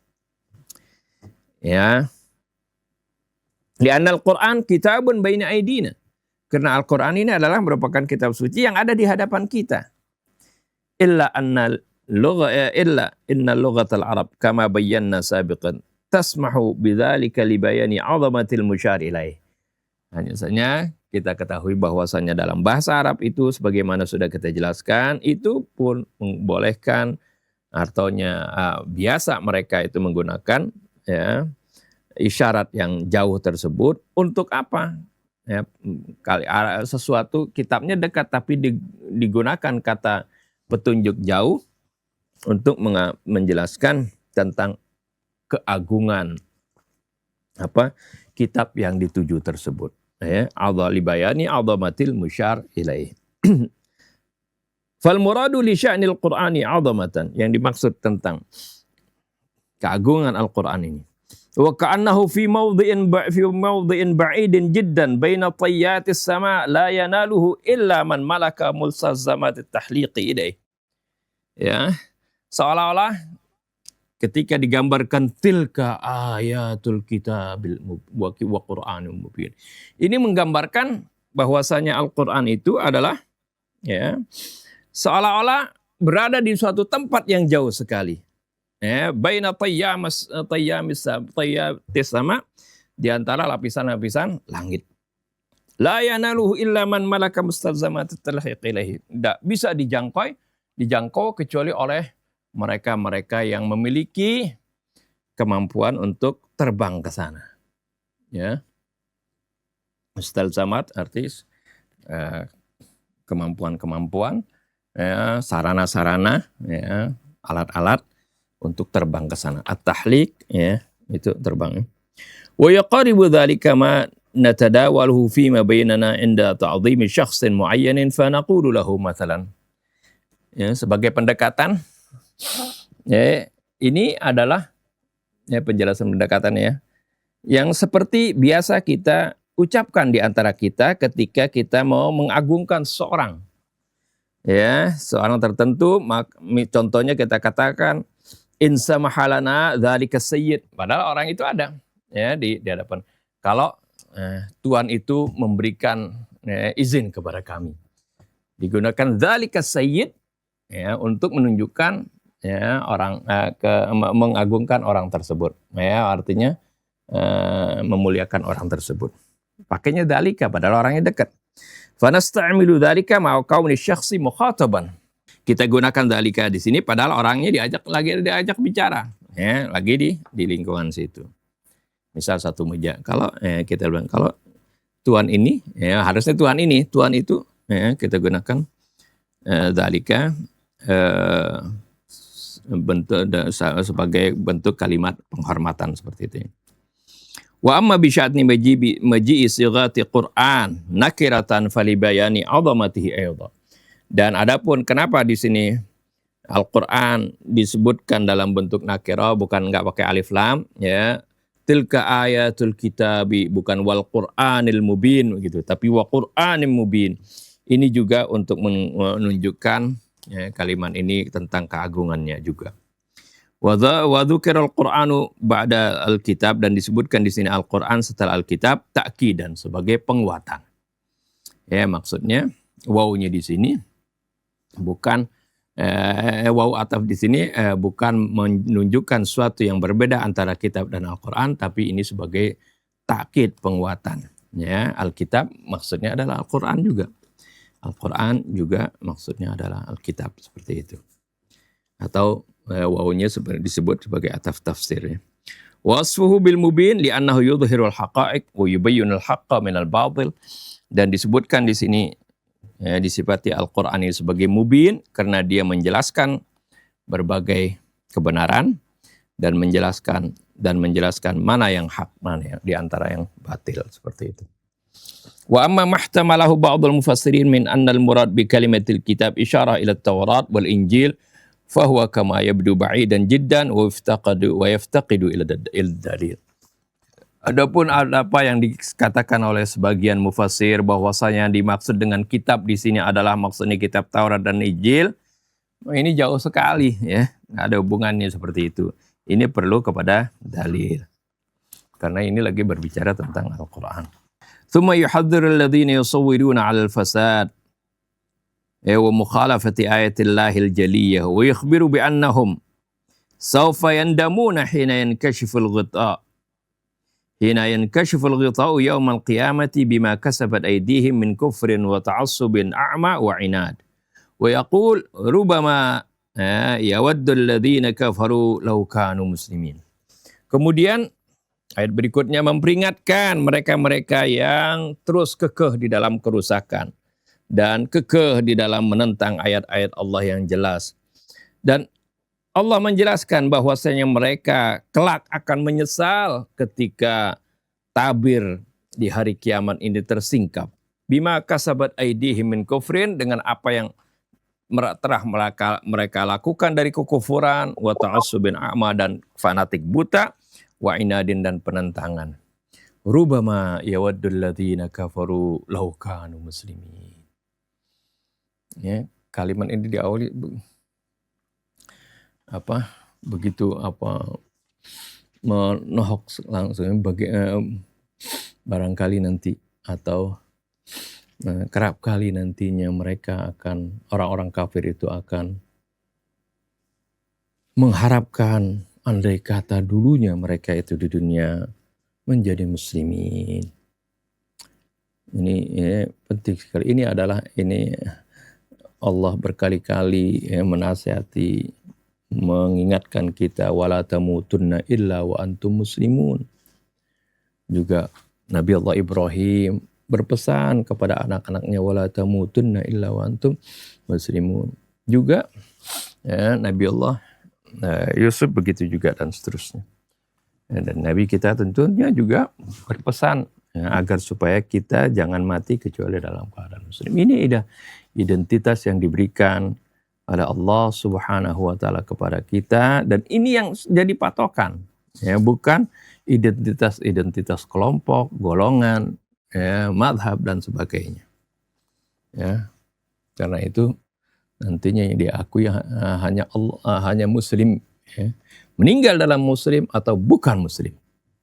ya. Li'anna al-Quran kitabun baina aidina, karena Al-Quran ini adalah merupakan kitab suci yang ada di hadapan kita. Illa inna lughatal Arab kama bayyana sabiqan tasmahu bidzalika li bayani 'azamatil musyar ilaih. Hanya saja kita ketahui bahwasanya dalam bahasa Arab itu sebagaimana sudah kita jelaskan, itu pun membolehkan, artinya biasa mereka itu menggunakan, ya, isyarat yang jauh tersebut untuk apa? Ya, sesuatu kitabnya dekat tapi digunakan kata petunjuk jauh untuk menjelaskan tentang keagungan kitab yang dituju tersebut, ya, libayani 'azamatil musyar ilaih. Fal muradu li sya'nil Qur'ani 'azamatan, yang dimaksud tentang keagungan Al-Qur'an ini. Wa ka'annahu fi mawdhi'in ba'idin jiddan baina tayyatis sama' la yanaluhu illa man malaka mulsazamatit tahliqi ilaih. Ya, seolah-olah ketika digambarkan tilka ayatul kitabil wa Qur'anul mubin, ini menggambarkan bahwasanya Al-Qur'an itu adalah, ya, seolah-olah berada di suatu tempat yang jauh sekali, ya, baina tayyatis sama, di antara lapisan-lapisan langit. La yanaluhu illa man malaka mustazamatit talhiq. Tidak bisa dijangkau kecuali oleh mereka-mereka yang memiliki kemampuan untuk terbang ke sana, ya. Mustalzamat artis kemampuan-kemampuan, ya, sarana-sarana, ya, alat-alat untuk terbang ke sana. At-tahliq, ya, itu terbang. Wa yaqaribu dzalika ma natadawaluhu fi ma bainana inda ta'dhimi syakhsin muayyanin fa naqulu lahu mathalan. Ya, sebagai pendekatan, ya, ini adalah, ya, penjelasan pendekatan, ya, yang seperti biasa kita ucapkan di antara kita ketika kita mau mengagungkan seorang, ya, seorang tertentu. Contohnya kita katakan insa mahalana dzalika sayyid, padahal orang itu ada, ya, di hadapan. Kalau Tuhan itu memberikan, ya, izin kepada kami, digunakan dzalika sayyid, ya, untuk menunjukkan, ya, orang mengagungkan orang tersebut, ya, artinya memuliakan orang tersebut. Pakainya dalika padahal orangnya dekat. Fanasta'milu dalika ma'a kauni syakhsi mukhataban. Kita gunakan dalika di sini padahal orangnya diajak bicara, ya, lagi di lingkungan situ. Misal satu meja. Kalau kita bilang kalau tuan ini, ya harusnya tuan itu, ya, kita gunakan dalika sebagai bentuk kalimat penghormatan seperti itu. Wa amma bi sya'ni maji'i sighati Qur'an nakiratan falibayani 'azamatihi aidha. Dan adapun kenapa di sini Al-Qur'an disebutkan dalam bentuk nakirah, bukan enggak pakai alif lam, ya. Tilka ayatul kitabi, bukan wal Qur'anil mubin gitu, tapi wa Qur'anil mubin. Ini juga untuk menunjukkan, ya, kalimat ini tentang keagungannya juga. Wa dzukira al-Qur'anu ba'da al-kitab, dan disebutkan di sini Al-Qur'an setelah Al-Kitab ta'kidan sebagai penguatan. Ya, maksudnya wawunya di sini bukan waw ataf di sini bukan menunjukkan sesuatu yang berbeda antara kitab dan Al-Qur'an, tapi ini sebagai takkid, penguatan. Ya, Alkitab maksudnya adalah Al-Qur'an juga. Al-Qur'an juga maksudnya adalah Alkitab, seperti itu. Atau wawunya disebut sebagai ataf tafsir, ya. Wasfuhu bil mubin li'annahu yudhhirul haqa'iq wa yubayyinul haqqa minal batil, dan disebutkan di sini, ya, disifati Al-Qur'an ini sebagai mubin karena dia menjelaskan berbagai kebenaran dan menjelaskan mana yang hak, mana yang di antara yang batil, seperti itu. Wa amma mahtamalahu ba'dul mufassirin min anna al-murad bi kalimatil kitab isyarah ila at-Taurat wal Injil fahuwa kama yabdu ba'idan jiddan wa yaftaqidu ila dalil. Adapun apa yang dikatakan oleh sebagian mufassir bahwasanya dimaksud dengan kitab di sini adalah maksudnya kitab Taurat dan Injil, ini jauh sekali, ya, nggak ada hubungannya seperti itu. Ini perlu kepada dalil, karena ini lagi berbicara tentang Al-Quran. Thumma yuhadhdhiru alladhina yusawwiruna 'ala al-fasad wa mukhalafati ayatillahil jaliyah wa yukhbiru bi annahum sawfa yandamuna hina yankashiful ghita'. Hina yankashiful ghita'u yawmal qiyamati bima kasabat aydihim min kufrin wa ta'assubin a'ma wa inad. Wa yaqul rubama yawaddu alladhina kafaru law kanu muslimin. Kemudian ayat berikutnya memperingatkan mereka-mereka yang terus kekeh di dalam kerusakan dan kekeh di dalam menentang ayat-ayat Allah yang jelas. Dan Allah menjelaskan bahwasanya mereka kelak akan menyesal ketika tabir di hari kiamat ini tersingkap. Bima kasabat aydihim min kufrin, dengan apa yang telah mereka lakukan dari kekufuran, wa ta'assubin a'ma, dan fanatik buta, wa inadin, dan penentangan. Rubama yawaddul ladzina kafaru law kanu muslimin. Ya, kalimat ini diawali menohok langsung barangkali nanti atau kerap kali nantinya mereka akan, orang-orang kafir itu akan mengharapkan andai kata dulunya mereka itu di dunia menjadi muslimin. Ini, ya, penting sekali. Ini Allah berkali-kali, ya, menasihati, mengingatkan kita, wala tamutunna illa wa antum muslimun. Juga Nabi Allah Ibrahim berpesan kepada anak-anaknya, wala tamutunna illa wa antum muslimun. Juga, ya, Nabi Allah Yusuf begitu juga, dan seterusnya. Dan Nabi kita tentunya juga berpesan, ya, agar supaya kita jangan mati kecuali dalam keadaan muslim. Ini identitas yang diberikan oleh Allah Subhanahu wa Ta'ala kepada kita, dan ini yang jadi patokan, ya, bukan identitas kelompok, golongan, ya, madhab, dan sebagainya. Ya, karena itu nantinya yang diakui hanya Allah, hanya muslim, ya, meninggal dalam muslim atau bukan muslim,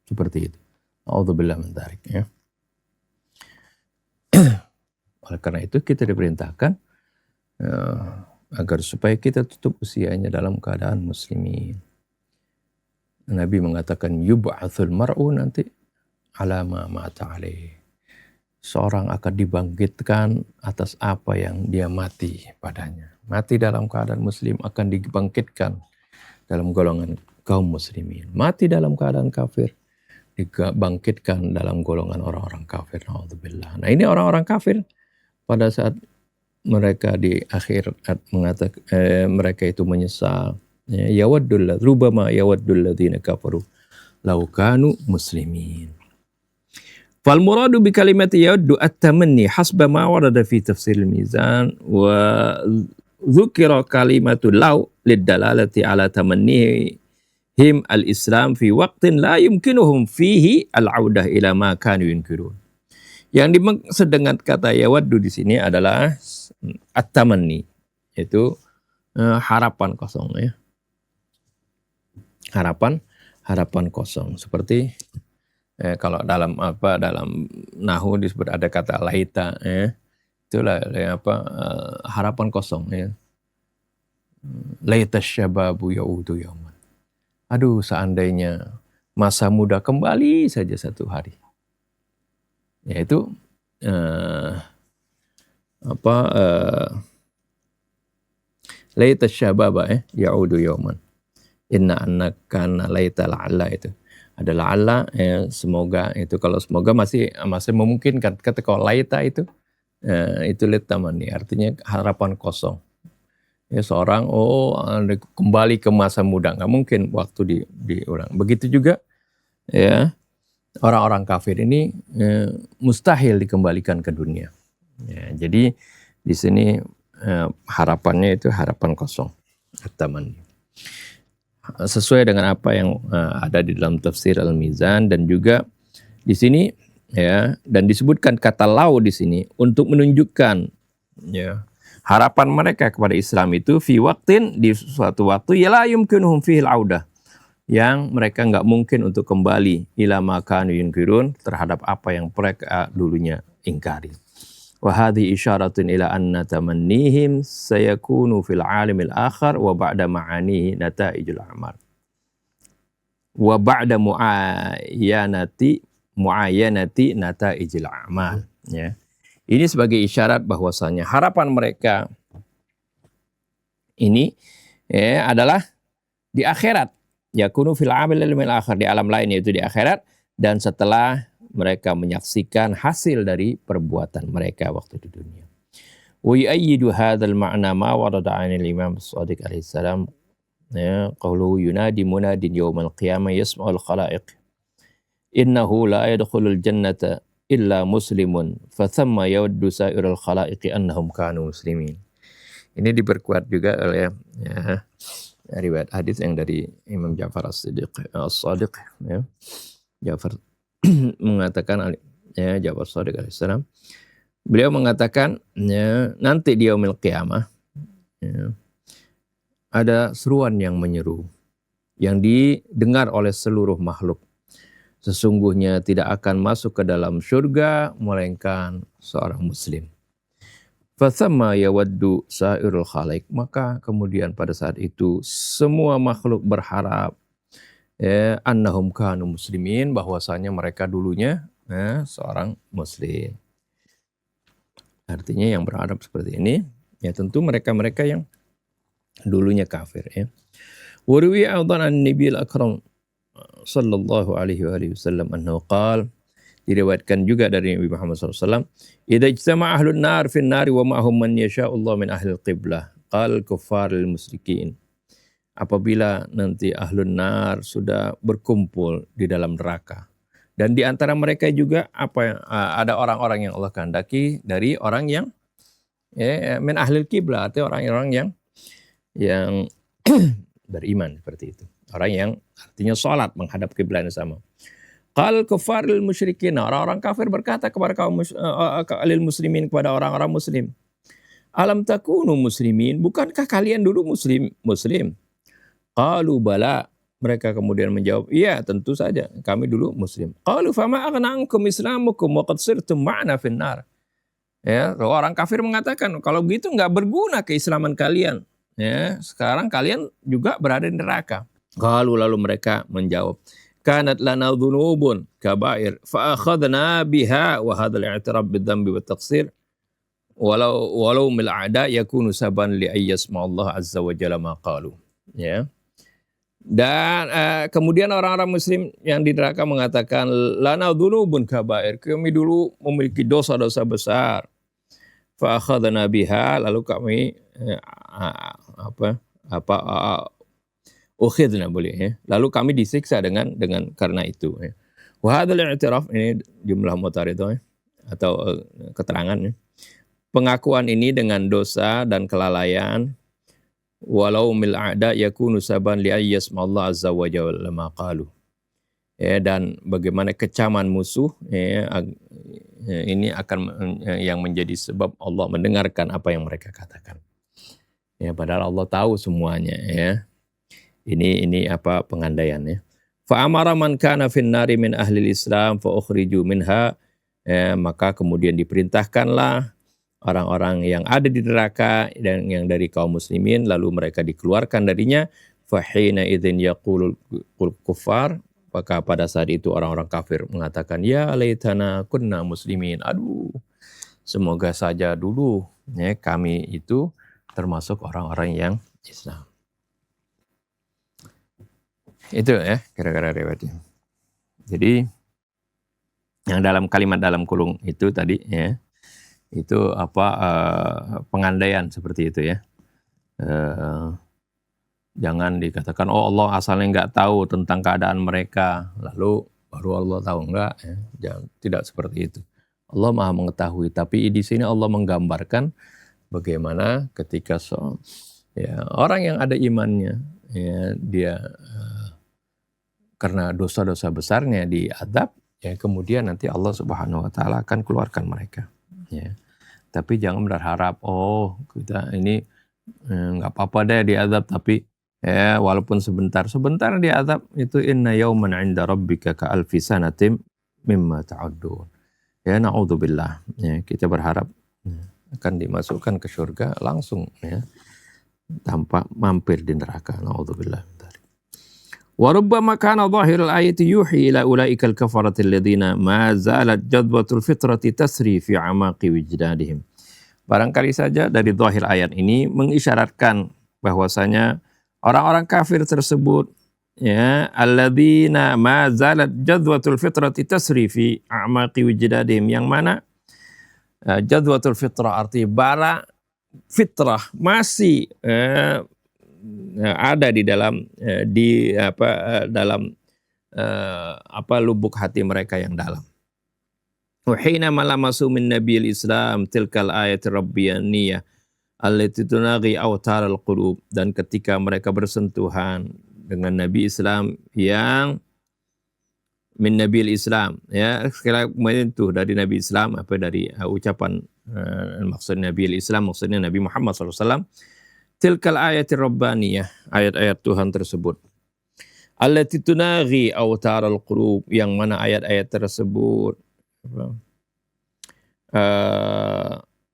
seperti itu. A'udzubillah min dzalik, ya. Oleh karena itu kita diperintahkan agar supaya kita tutup usianya dalam keadaan muslimin. Nabi mengatakan yub'atsul mar'u nanti ala ma mata alaih. Seorang akan dibangkitkan atas apa yang dia mati padanya. Mati dalam keadaan muslim akan dibangkitkan dalam golongan kaum muslimin. Mati dalam keadaan kafir dibangkitkan dalam golongan orang-orang kafir. Na'udzubillah. Nah, ini orang-orang kafir pada saat mereka di akhirat mengatakan mereka itu menyesal. Rubama yawaddul ladzina kafaru law kanu muslimin. Fal muradu bi kalimati yawaddu at-tamanni hasba ma warada fi tafsir al-mizan wa dzukira kalimatu law lidalalati ala tamannihim al-islam fi waqtin la yumkinuhum fihi al-audah ila ma kanu yunkirun. Yang dimaksud dengan kata yawaddu di sini adalah at-tamanni, yaitu harapan kosong ya. Harapan kosong seperti kalau dalam nahu disebut ada kata laita ya. Itulah harapan kosong ya. Laita syababu yaudu yauman. Aduh, seandainya masa muda kembali saja satu hari. Yaitu laita syababa yaudu yauman. Inna annakana laita la'alla itu. Ada la'alla semoga itu, kalau semoga masih memungkinkan. Ketika laita itu litamani, artinya harapan kosong. Ya, seorang kembali ke masa muda, nggak mungkin waktu diulang. Begitu juga ya orang-orang kafir ini mustahil dikembalikan ke dunia. Ya, jadi di sini harapannya itu harapan kosong, at-tamanni. Sesuai dengan apa yang ada di dalam tafsir Al-Mizan, dan juga di sini ya, dan disebutkan kata lau di sini untuk menunjukkan ya harapan mereka kepada Islam itu fi waqtin, di suatu waktu ya la yumkinuhum fihil audah, yang mereka nggak mungkin untuk kembali ila ma kanu yunkirun, terhadap apa yang mereka dulunya ingkari. Wa hadhi isyaratun ila anna tamannihim sayakunu fil alimil akhar wa ba'da ma'anihi nataijul a'mal. Wa ba'da muayyanati nataijul a'mal. Ya. Ini sebagai isyarat bahwasanya harapan mereka ini adalah di akhirat. Yakunu fil alimil akhar, di alam lain, yaitu di akhirat, dan setelah mereka menyaksikan hasil dari perbuatan mereka waktu di dunia. Wa yu'ayyidu hadzal ma'na ma warada 'anil Imam Shadiq alaihi salam ya qawluhu yunadi munadin yaumal qiyamah yasma'ul khalaiq innahu la yadkhulul jannata illa muslimun fa thamma yawaddu sa'irul khalaiqi annahum kanu muslimin. Ini diperkuat juga oleh riwayat hadis yang dari Imam Ja'far as-Shadiq ya. Ja'far mengatakan ya, Ja'far Shadiq alaihissalam, beliau mengatakan ya, nanti di yaumil qiyamah ya, ada seruan yang menyeru yang didengar oleh seluruh makhluk. Sesungguhnya tidak akan masuk ke dalam surga melainkan seorang muslim. Fathamma yawaddu sa'irul khalaik, maka kemudian pada saat itu semua makhluk berharap annahum kanu muslimin, bahwasanya mereka dulunya seorang muslim. Artinya yang berharap seperti ini ya tentu mereka-mereka yang dulunya kafir ya. Wa ruwiya aidan an-nabiyil akram sallallahu alaihi wasallam annahu qala, diriwayatkan juga dari Nabi Muhammad SAW, idza ijtama'a ahlun nar fin nari wa ma'hum man yasha'ullah min ahlil qiblah qal kuffar lil musyrikin. Apabila nanti ahlun nar sudah berkumpul di dalam neraka, dan di antara mereka juga ada orang-orang yang Allah kehendaki dari orang yang min ahlil qiblah, artinya orang-orang yang beriman seperti itu, orang yang artinya sholat menghadap kiblat yang sama. Qal kuffar lil musyrikin, orang-orang kafir berkata kepada kaum lil muslimin, kepada orang-orang muslim, alam takunu muslimin, bukankah kalian dulu muslim? Qalu bala, mereka kemudian menjawab, iya tentu saja kami dulu muslim. Qalu fama aghna ankum islamukum wa qad sirtum ma'na finnar. Ya, orang kafir mengatakan, kalau begitu enggak berguna keislaman kalian. Ya, sekarang kalian juga berada di neraka. Lalu mereka menjawab, kanat lana dhunubun kabair fa akhadna biha wa hadzal i'tiraf bidzambi wa taqsir walau mil a'da yakunu saban li ayyasma Allah azza wa jalla ma qalu. Ya. Dan kemudian orang-orang muslim yang di neraka mengatakan lana dzunubun kabair, kami dulu memiliki dosa-dosa besar. Fa akhadna biha, lalu kami ukhidna boleh ya. Lalu kami disiksa dengan karena itu ya. Wa hadzal i'tiraf, ini jumlah mutaridhah ya, atau keterangan ya. Pengakuan ini dengan dosa dan kelalaian, walau mil a'da yakunu saban li ayyasma Allah azza wa jalla ma qalu. Ya, dan bagaimana kecaman musuh ya, ini akan yang menjadi sebab Allah mendengarkan apa yang mereka katakan. Ya, padahal Allah tahu semuanya ya. Ini apa pengandaiannya. Fa amara man kana fin nari min ahli Islam fa ukhriju minha, ya, maka kemudian diperintahkanlah orang-orang yang ada di neraka dan yang dari kaum muslimin, lalu mereka dikeluarkan darinya. Fa hina idzin yaqulul kuffar, maka pada saat itu orang-orang kafir mengatakan, ya laitana kunna muslimin. Aduh, semoga saja dulu ya kami itu termasuk orang-orang yang Islam. Itu ya kira-kira riwayatnya. Jadi yang dalam kalimat dalam kurung itu tadi ya, itu pengandaian seperti itu ya. Jangan dikatakan oh Allah asalnya nggak tahu tentang keadaan mereka lalu baru Allah tahu, enggak ya. Jangan, tidak seperti itu. Allah Maha mengetahui, tapi di sini Allah menggambarkan bagaimana ketika ya, orang yang ada imannya ya, dia karena dosa-dosa besarnya diadab ya, kemudian nanti Allah Subhanahu wa taala akan keluarkan mereka ya. Tapi jangan berharap oh kita ini nggak apa-apa deh diadab, tapi ya walaupun sebentar diadab itu inna yauman 'inda rabbika ka alfi sanatin mimma ta'uddun. Ya naudzubillah ya, kita berharap akan dimasukkan ke surga langsung ya, tanpa mampir di neraka. Naudzubillah. Wa rubbama kana dhahirul ayati yuhi ila ulaikal kafaratil ladzina ma zalat jadwatul fitrati tasri fi amaqi wijdadihim. Barangkali saja dari zahir ayat ini mengisyaratkan bahwasanya orang-orang kafir tersebut ya, alladzina ma zalat jadwatul fitrati tasri fi amaqi wijdadihim, yang mana jadwatul fitrah arti bara fitrah masih ada di dalam lubuk hati mereka yang dalam. Wa hina malamasu min nabiyil Islam tilkal ayat rabbiyaniyah allati tunaghi awtar al-qulub, dan ketika mereka bersentuhan dengan Nabi Islam yang min nabiyil Islam ya, sekali itu dari Nabi Islam dari ucapan maksud Nabi Islam maksudnya Nabi Muhammad SAW. Tilkal ayatir rabbaniyah, ayat-ayat Tuhan tersebut. Allati tunaghi awtaral qulub, yang mana ayat-ayat tersebut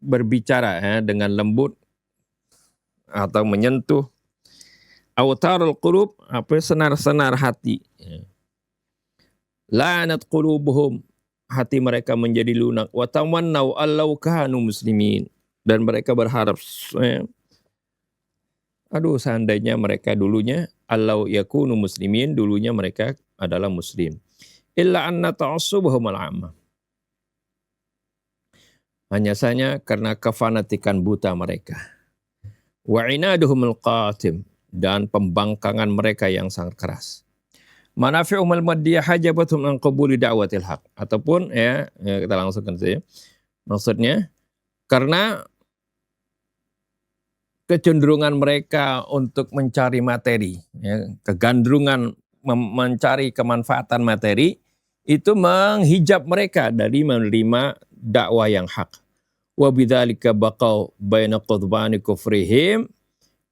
berbicara ya, dengan lembut atau menyentuh awtaral qulub, senar-senar hati. Lanat qulubuhum, hati mereka menjadi lunak. Wa tamannau allau kanu muslimin, dan mereka berharap aduh seandainya mereka dulunya allau yakunu muslimin, dulunya mereka adalah muslim. Illa anna ta'assubahum al-'amma, hanya saja karena kefanatikan buta mereka. Wa inaduhum al-qatim, dan pembangkangan mereka yang sangat keras. Manafi'um al-maddiyah hajabathum an qabuli da'watil haq, ataupun ya kita langsungkan saja. Maksudnya karena kecenderungan mereka untuk mencari materi, ya, kegandrungan mencari kemanfaatan materi, itu menghijab mereka dari menerima dakwah yang hak. Wa bidzalika baqau baina qudbani kufrihim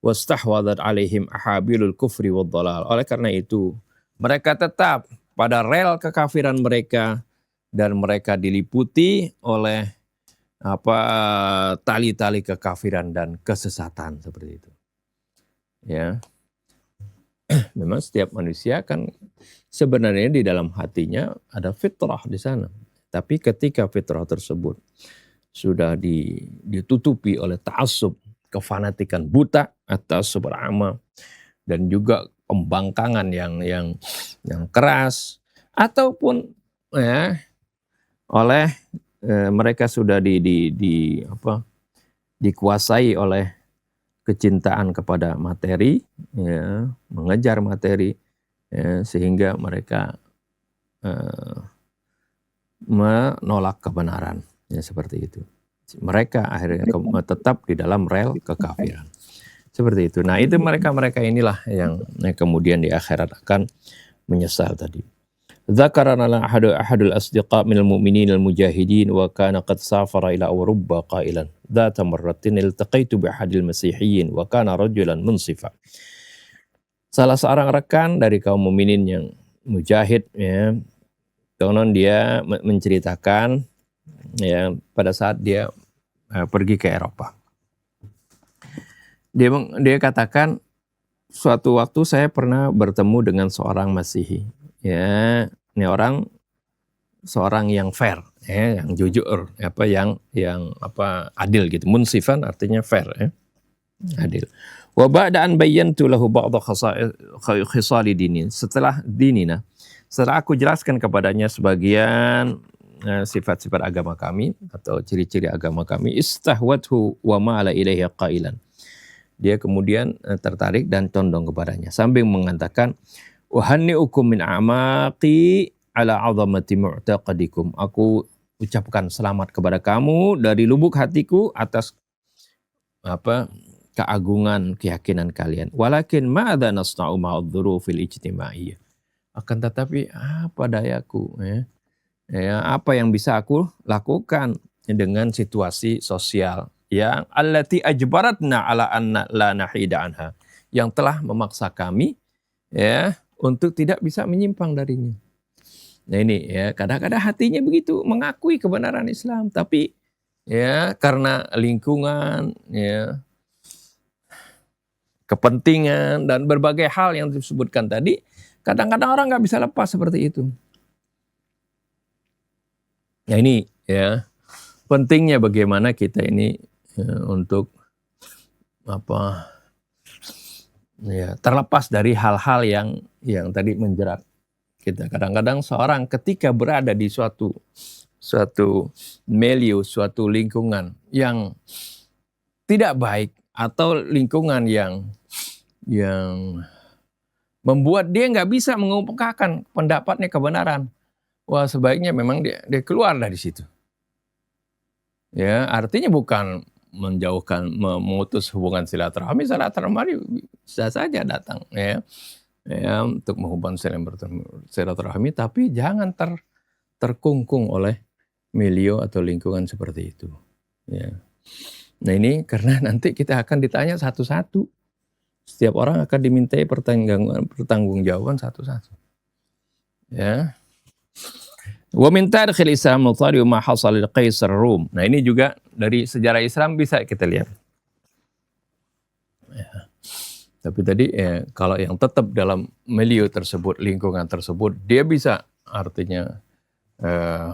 wastahwadat alaihim ahabilul kufri wad dhalal. Oleh karena itu, mereka tetap pada rel kekafiran mereka dan mereka diliputi oleh tali-tali kekafiran dan kesesatan seperti itu. Ya. memang setiap manusia kan sebenarnya di dalam hatinya ada fitrah di sana. Tapi ketika fitrah tersebut sudah ditutupi oleh ta'assub, kefanatikan buta atas ama, dan juga pembangkangan yang keras, ataupun ya oleh mereka sudah dikuasai oleh kecintaan kepada materi, ya, mengejar materi, ya, sehingga mereka menolak kebenaran, ya, seperti itu. Mereka akhirnya tetap di dalam rel kekafiran. Seperti itu. Nah, itu mereka inilah yang kemudian di akhirat akan menyesal tadi. Dzakarana ahadul asdiqa minal mu'minin al-mujahidin wa kana qad safara ila Awruba qailan dzata marratin iltaqaitu bi ahadil masihiyyin wa kana rajulan munsifa. Salah seorang rekan dari kaum mukminin yang mujahid, ya, konon dia menceritakan, ya, pada saat dia pergi ke Eropa. Dia katakan, suatu waktu saya pernah bertemu dengan seorang Masihi. Ya, ini seorang yang fair, ya, yang jujur, yang adil gitu. Munsifan artinya fair, ya, adil. Wa ba'da an bayyantu lahu ba'd khisali dini. Setelah aku jelaskan kepadanya sebagian sifat-sifat agama kami atau ciri-ciri agama kami, istahwathu wa ma'ala ilaihi qailan. Dia kemudian tertarik dan condong kepadanya sambil mengatakan, "Uhanni'ukum min a'maqi ala 'azamati mu'taqadikum." Aku ucapkan selamat kepada kamu dari lubuk hatiku atas keagungan keyakinan kalian. Walakin ma'adha nasna'u ma'adh-dhurufil ijtima'iyyah. Akan tetapi apa dayaku, ya, apa yang bisa aku lakukan dengan situasi sosial yang allati ajbaratna ala anna la nahida anha, yang telah memaksa kami, ya, untuk tidak bisa menyimpang darinya. Nah ini, ya, kadang-kadang hatinya begitu mengakui kebenaran Islam, tapi ya karena lingkungan, ya, kepentingan dan berbagai hal yang disebutkan tadi, kadang-kadang orang nggak bisa lepas seperti itu. Nah ini, ya, pentingnya bagaimana kita ini, ya, untuk ya, terlepas dari hal-hal yang tadi menjerat kita. Kadang-kadang seorang ketika berada di suatu milieu, suatu lingkungan yang tidak baik atau lingkungan yang membuat dia nggak bisa mengungkapkan pendapatnya kebenaran, wah, sebaiknya memang dia keluar dari situ. Ya, artinya bukan menjauhkan, memutus hubungan silaturahmi bisa saja datang, ya, untuk menghubungkan silaturahmi, tapi jangan terkungkung oleh milieu atau lingkungan seperti itu. Ya. Nah ini karena nanti kita akan ditanya satu-satu. Setiap orang akan dimintai pertanggungjawaban satu-satu. Ya. Wa min tarikhil Islam nutari'u ma hasal li Qaisar Rum. Nah ini juga dari sejarah Islam bisa kita lihat. Ya. Tapi tadi, ya, kalau yang tetap dalam milieu tersebut, lingkungan tersebut, dia bisa artinya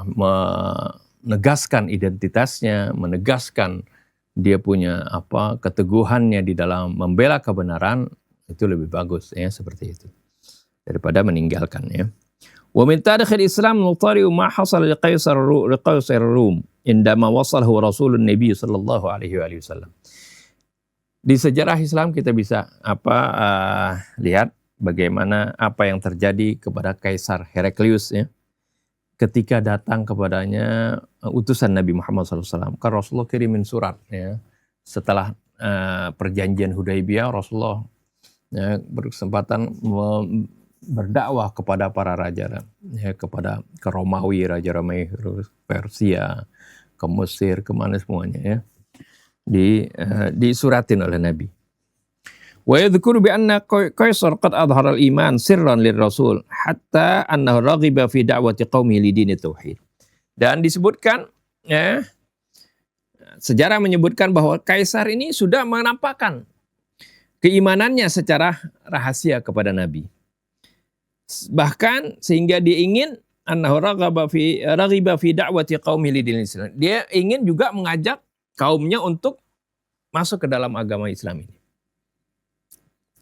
menegaskan identitasnya, menegaskan dia punya keteguhannya di dalam membela kebenaran, itu lebih bagus, ya, seperti itu daripada meninggalkan, ya. Wa min tarikhil Islam nutari'u ma hasal li Qaisar Rum indama wasalahu Rasulun Nabi sallallahu alaihi wasallam. Di sejarah Islam kita bisa lihat bagaimana apa yang terjadi kepada Kaisar Heraklius, ya, ketika datang kepadanya utusan Nabi Muhammad SAW. Kan Rasulullah kirimin surat, ya, setelah perjanjian Hudaibiyah. Rasulullah, ya, berkesempatan berdakwah kepada para raja, ya, ke Romawi, Raja Romawi, Persia, ke Mesir, kemana semuanya, ya, disuratin oleh Nabi. Wa yadhkuru bi anna Qaisar qad adhara al-iman sirran lir-rasul hatta annahu raghiba fi da'wati qaumi li dini tauhid. Dan disebutkan, ya, sejarah menyebutkan bahwa Kaisar ini sudah menampakkan keimanannya secara rahasia kepada Nabi. Bahkan sehingga dia ingin annahu raghiba fi da'wati qaumi lidinil Islam. Dia ingin juga mengajak kaumnya untuk masuk ke dalam agama Islam ini.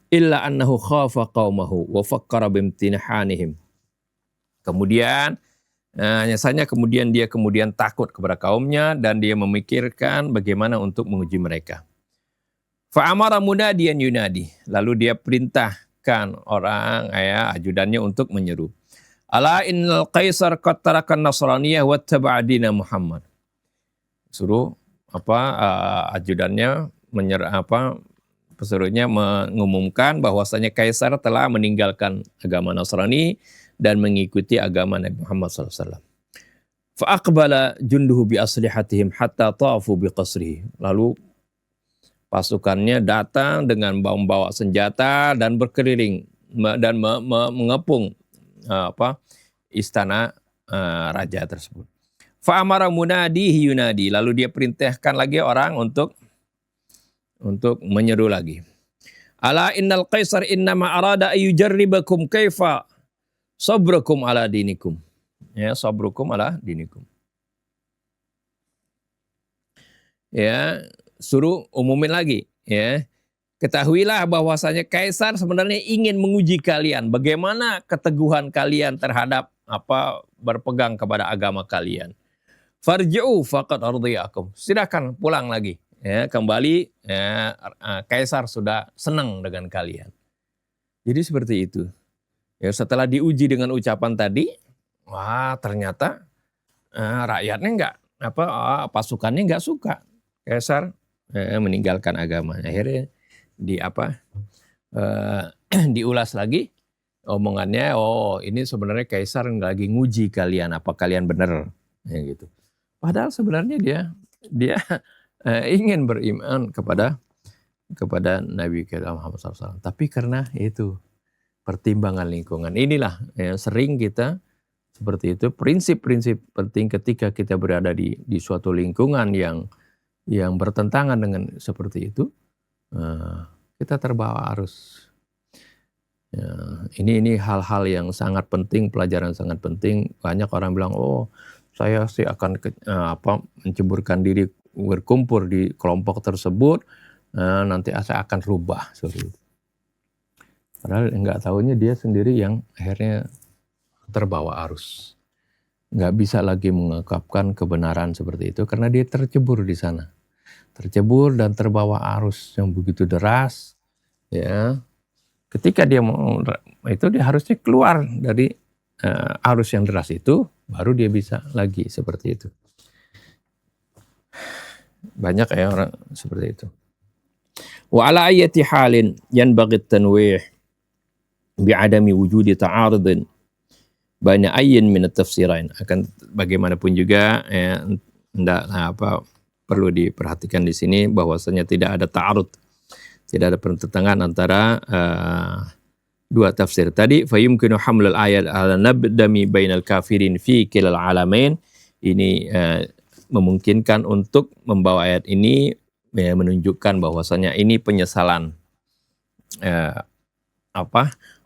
Illa annahu khafa qaumahu wa fakkara bimtinahanihim. Kemudian nyatanya kemudian dia takut kepada kaumnya dan dia memikirkan bagaimana untuk menguji mereka. Fa'amara munadiyan yunadi. Lalu dia perintahkan orang ajudannya untuk menyeru. Ala innal qaisar qad tarakan nasraniyah wa taba'a dina Muhammad. Suruh ajudannya pesuruhnya mengumumkan bahwasanya kaisar telah meninggalkan agama Nasrani dan mengikuti agama Nabi Muhammad SAW. Fa'aqbala junduhu bi aslihatihim hatta ta'afu bi qasrihi. Lalu pasukannya datang dengan bawa senjata dan berkeliling dan mengepung istana raja tersebut. Fa'amara munadihi yunadi. Lalu dia perintahkan lagi orang untuk menyeru lagi. Ala innal qaisar innama arada ayyujarribakum kaifa sabrukum ala dinikum. Ya, sabrukum ala dinikum. Ya, suruh umumin lagi, ya. Ketahuilah bahwasanya kaisar sebenarnya ingin menguji kalian, bagaimana keteguhan kalian terhadap berpegang kepada agama kalian. Farji'u faqad ardiyakum. Silakan pulang lagi. Ya, kembali kaisar sudah senang dengan kalian. Jadi seperti itu. Ya, setelah diuji dengan ucapan tadi, ternyata rakyatnya pasukannya nggak suka. Kaisar meninggalkan agama. Akhirnya diulas lagi omongannya. Oh, ini sebenarnya kaisar lagi nguji kalian, apa kalian benar, ya gitu. Padahal sebenarnya dia ingin beriman kepada Nabi Muhammad SAW. Tapi karena itu pertimbangan lingkungan. Inilah yang sering kita seperti itu. Prinsip-prinsip penting ketika kita berada di suatu lingkungan yang bertentangan dengan seperti itu, kita terbawa arus. Ya, ini hal-hal yang sangat penting, pelajaran sangat penting. Banyak orang bilang, oh saya sih akan menceburkan diri berkumpul di kelompok tersebut, nanti saya akan rubah seperti itu. Padahal nggak tahunya dia sendiri yang akhirnya terbawa arus. Nggak bisa lagi mengungkapkan kebenaran seperti itu karena dia tercebur di sana. Tercebur dan terbawa arus yang begitu deras, ya. Ketika dia mau itu, dia harusnya keluar dari arus yang deras itu, baru dia bisa lagi seperti itu. Banyak orang seperti itu. Wa ala ayati halin yanbaghi at-tanwih bi'adami wujudi ta'arudin baina ayyin min at-tafsirain. Akan bagaimanapun juga perlu diperhatikan di sini bahwasanya tidak ada ta'arud, tidak ada pertentangan antara dua tafsir tadi. Fayumkinu hamlul ayat ala nabdami bainal kafirin fi kilal alamain. Ini memungkinkan untuk membawa ayat ini menunjukkan bahwasanya ini penyesalan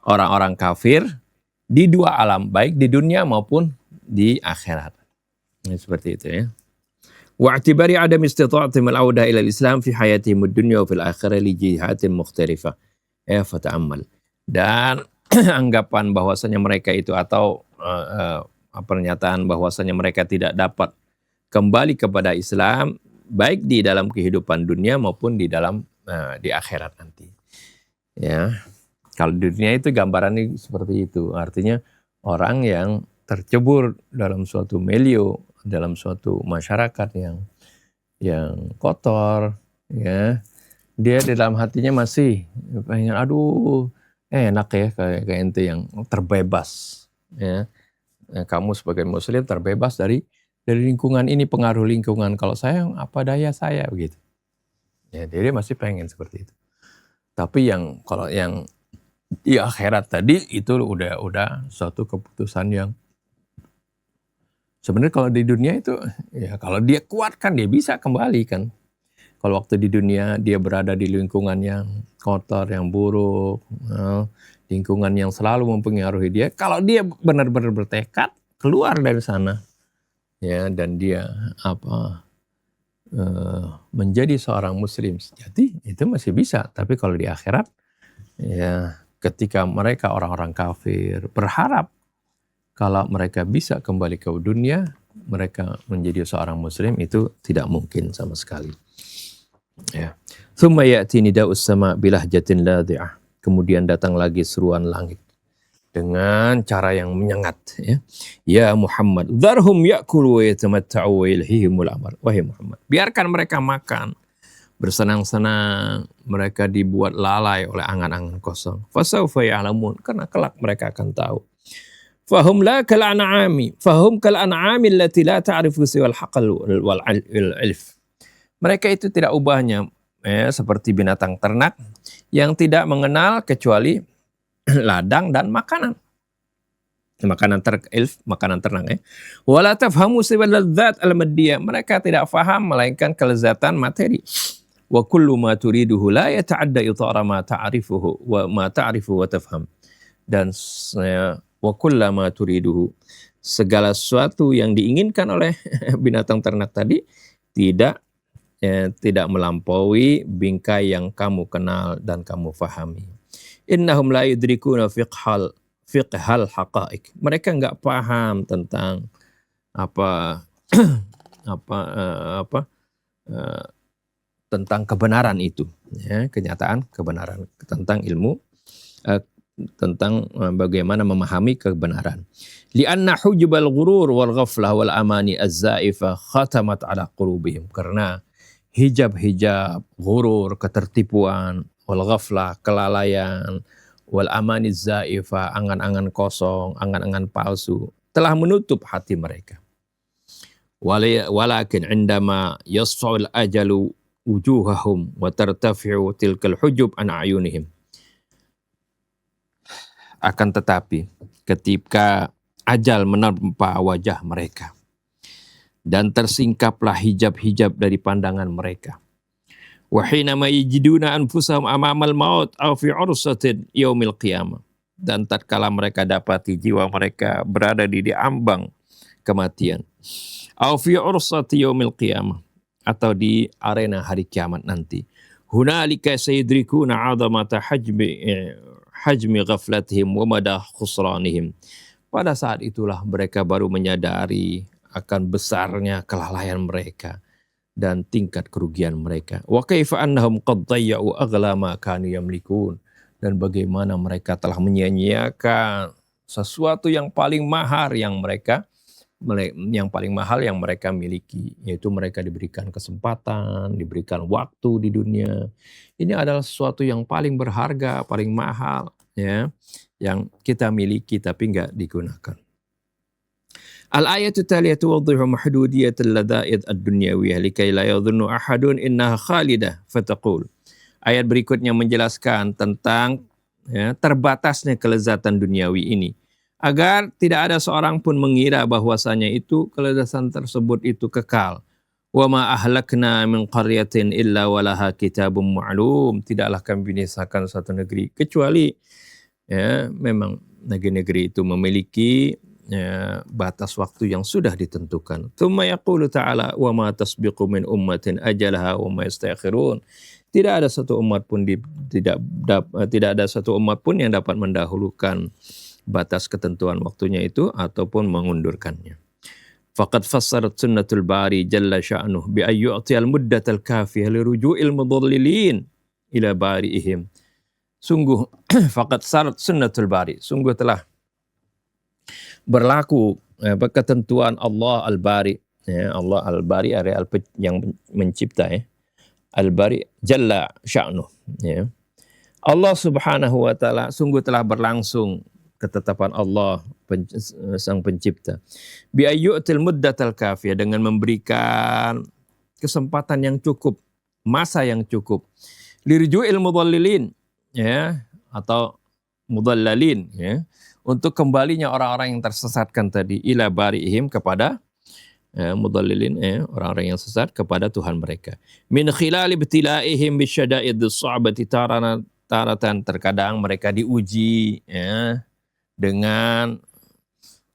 orang-orang kafir di dua alam, baik di dunia maupun di akhirat. Seperti itu ya. Wa'tibari adam istita'atihim al-audah ila al-islam fi hayatihim ad-dunya wa fil akhirah li jihatin mukhtalifah. Fata'ammal. Dan anggapan bahwasanya mereka itu atau pernyataan bahwasanya mereka tidak dapat kembali kepada Islam baik di dalam kehidupan dunia maupun di dalam di akhirat nanti. Ya. Kalau di dunia itu gambarannya seperti itu. Artinya orang yang tercebur dalam suatu milieu, dalam suatu masyarakat yang kotor, ya, dia di dalam hatinya masih pengen, enak ya kayak ente yang terbebas, ya. Kamu sebagai muslim terbebas dari lingkungan ini, pengaruh lingkungan. Kalau saya apa daya saya begitu. Ya, dia masih pengen seperti itu. Tapi kalau yang di akhirat tadi itu udah suatu keputusan yang sebenarnya kalau di dunia itu, ya kalau dia kuat kan dia bisa kembali kan. Kalau waktu di dunia dia berada di lingkungan yang kotor, yang buruk, lingkungan yang selalu mempengaruhi dia. Kalau dia benar-benar bertekad keluar dari sana, ya, dan dia menjadi seorang muslim sejati, itu masih bisa. Tapi kalau di akhirat, ya, ketika mereka orang-orang kafir berharap kalau mereka bisa kembali ke dunia, mereka menjadi seorang muslim, itu tidak mungkin sama sekali. Ya. Thumma ya'ti nida'us sama bilahjatin ladhi'ah. Kemudian datang lagi seruan langit dengan cara yang menyengat, ya. Ya Muhammad, dharhum ya'kulu wa yatamatta'u wa yalhihimul amar. Wahai Muhammad, biarkan mereka makan, bersenang-senang, mereka dibuat lalai oleh angan-angan kosong. Fasawfa ya'lamun, karena kelak mereka akan tahu. Fahum kal an'ami allati la ta'rifu siwal haqal wal ilf. Mereka itu tidak ubahnya, seperti binatang ternak yang tidak mengenal kecuali ladang dan makanan. Makanan ternak, Wala tafhamu siwal ladzat al-maddiyah. Mereka tidak faham melainkan kelezatan materi. Wa kullu ma turiduhu la yata'adda itara ma ta'rifuhu wa ma ta'rifu wa tafham. Dan wa kullama turiduhu, segala sesuatu yang diinginkan oleh binatang ternak tadi tidak melampaui bingkai yang kamu kenal dan kamu fahami. Innahum la yudrikuna fiqhal haqa'iq. Mereka enggak paham tentang tentang kebenaran itu, ya, kenyataan kebenaran, tentang ilmu, tentang bagaimana memahami kebenaran. Li'anna hujubal ghurur wal ghaflah wal amani az-zaifa khatamat ala qulubihim. Karena hijab-hijab ghurur, ketertipuan, wal ghaflah, kelalaian, wal amani az-zaifa, angan-angan kosong, angan-angan palsu, telah menutup hati mereka. Walakin indama yasfa'ul ajalu wujuhahum wa tartafi'u tilkal hujub an a'yunihim. Akan tetapi ketika ajal menerpa wajah mereka dan tersingkaplah hijab-hijab dari pandangan mereka, wa hina ma yajiduna anfusahum amamal maut aw fi ursatin yaumil qiyamah, dan tatkala mereka dapati jiwa mereka berada di ambang kematian, aw fi ursati yaumil qiyamah, atau di arena hari kiamat nanti, hunalika sayadrikuna 'azamata hajmi ghaflatihim wa mada khusranihim. Pada saat itulah mereka baru menyadari akan besarnya kelalaian mereka dan tingkat kerugian mereka. Wa kaifa annahum qad dayya'u aghla ma kanu yamlikun, dan bagaimana mereka telah menyia-nyiakan sesuatu yang paling mahal yang mereka miliki, yaitu mereka diberikan kesempatan, diberikan waktu di dunia. Ini adalah sesuatu yang paling berharga, paling mahal, ya, yang kita miliki tapi enggak digunakan. Al-ayatu taliyatu wadhihu mahdudiyatal ladaid ad-dunyawiyah likai la yadhunnu ahadun innaha khalidah fataqul. Ayat berikutnya menjelaskan tentang, ya, terbatasnya kelezatan duniawi ini, agar tidak ada seorang pun mengira bahwasanya itu kelezatan tersebut itu kekal. Wa ma ahlakna min qaryatin illa walaha kitabun ma'lum. Tidaklah kami binasakan satu negeri kecuali, ya, memang negeri-negeri itu memiliki, ya, batas waktu yang sudah ditentukan. Tsumma yaqulu ta'ala wa ma tasbiqu min ummatin ajalaha wa ma yastakhirun. Tidak ada satu umat pun yang dapat mendahulukan batas ketentuan waktunya itu ataupun mengundurkannya. Faqad fassarat sunnatul bari jalla sya'nuh bi ayyu'ti al-muddatal kafiyah li ruju'il mudallilin ila bari'ihim. Sungguh faqad sarat sunnatul bari, sungguh telah berlaku ketentuan Allah al-bari, ya, Allah al-bari adalah yang mencipta, ya. Al-bari jalla sya'nuh, ya. Allah Subhanahu wa taala sungguh telah berlangsung ketetapan Allah sang pencipta. Bi ayyu'til muddatal kafiyah, dengan memberikan kesempatan yang cukup, masa yang cukup. Lirju'il mudallilin, ya, atau mudallalin, ya, untuk kembalinya orang-orang yang tersesatkan tadi ila bari'ihim, kepada mudallilin, orang-orang yang sesat kepada Tuhan mereka. Min khilali ibtilaihim bisyada'idus sa'bati taratan, terkadang mereka diuji ya, dengan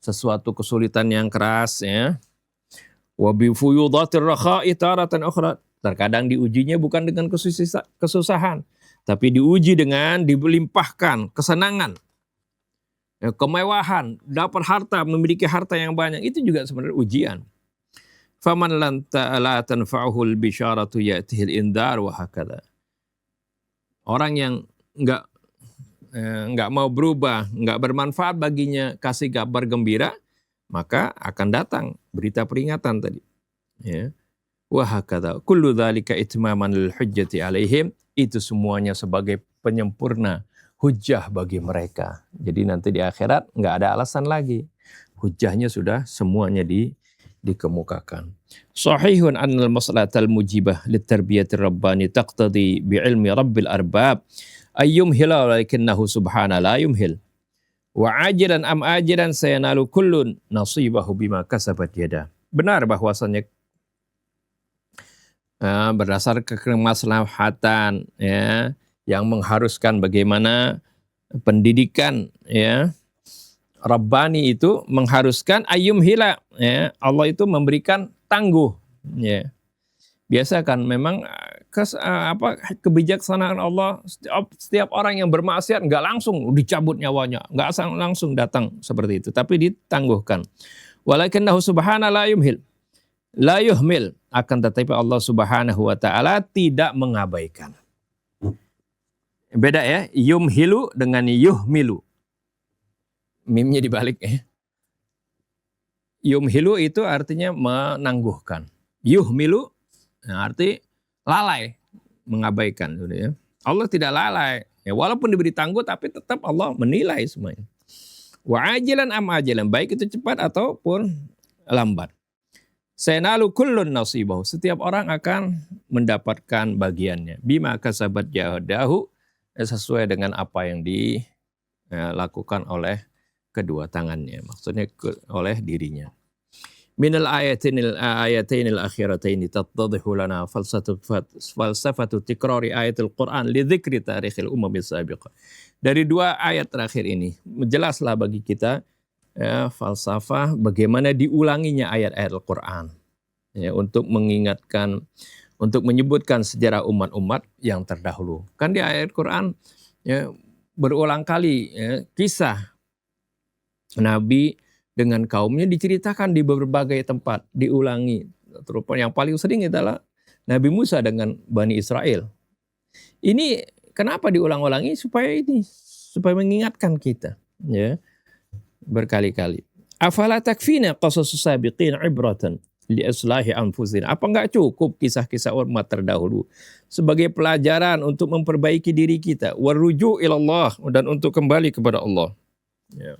sesuatu kesulitan yang keras ya. Wa bi fuyudatir rakha'i taratan ukhra, terkadang diujinya bukan dengan kesusahan, tapi diuji dengan dilimpahkan kesenangan, ya, kemewahan, dapat harta, memiliki harta yang banyak, itu juga sebenarnya ujian. Faman la tanfa'uhul bisyaratu ya'tihil indar wa hakadha. Orang yang enggak mau berubah, enggak bermanfaat baginya kasih kabar gembira, maka akan datang berita peringatan tadi. Ya. Wa hakadha kullu dzalika itmaman lil hujjati alaihim, itu semuanya sebagai penyempurna hujjah bagi mereka. Jadi nanti di akhirat enggak ada alasan lagi. Hujjahnya sudah semuanya dikemukakan. Sahihun annal maslahatal mujibah litarbiyatir rabbani taqtadi bi'ilmi rabbil arbab ayyum hilal lakinnahu subhana la yumhil wa ajilan am ajilan sayanalu kullun nasibahu bima kasabat yada. Benar bahwasannya berdasar kemaslahatan ya, yang mengharuskan bagaimana pendidikan ya Rabbani itu mengharuskan ayyum hila ya, Allah itu memberikan tangguh ya. Biasa kan memang kebijaksanaan Allah, setiap orang yang bermaksiat nggak langsung dicabut nyawanya, nggak langsung datang seperti itu, tapi ditangguhkan. Walakinnahu subhana la yumhil, la yuhmil, akan tetapi Allah Subhanahu wa taala tidak mengabaikan. Beda ya, yumhilu dengan yuhmilu. Mimnya dibalik ya. Yumhilu itu artinya menangguhkan. Yuhmilu arti lalai, mengabaikan. Ya. Allah tidak lalai. Ya, walaupun diberi tangguh tapi tetap Allah menilai semuanya. Wa ajilan am ajilan, baik itu cepat ataupun lambat. Sayanalu kullun nasibahu, setiap orang akan mendapatkan bagiannya. Bima kasabat yadahu, sesuai dengan apa yang dilakukan oleh kedua tangannya, maksudnya oleh dirinya. Minal ayatainil akhirataini tattadhihu lana falsafatu tikrari ayatul Quran li dzikri tarikhil umamis sabiqah. Dari dua ayat terakhir ini jelaslah bagi kita ya, falsafah bagaimana diulanginya ayat-ayat Al-Quran ya, untuk mengingatkan, untuk menyebutkan sejarah umat-umat yang terdahulu. Kan di ayat Quran ya, berulang kali ya, kisah Nabi dengan kaumnya diceritakan di berbagai tempat, diulangi. Terutama yang paling sering adalah Nabi Musa dengan Bani Israel. Ini kenapa diulang-ulangi? Supaya mengingatkan kita ya, berkali-kali. Afala takfina qasasus sabiqin ibratan li islahi anfusina. Apa enggak cukup kisah-kisah umat terdahulu sebagai pelajaran untuk memperbaiki diri kita, waruju ilallah, dan untuk kembali kepada Allah. Ya.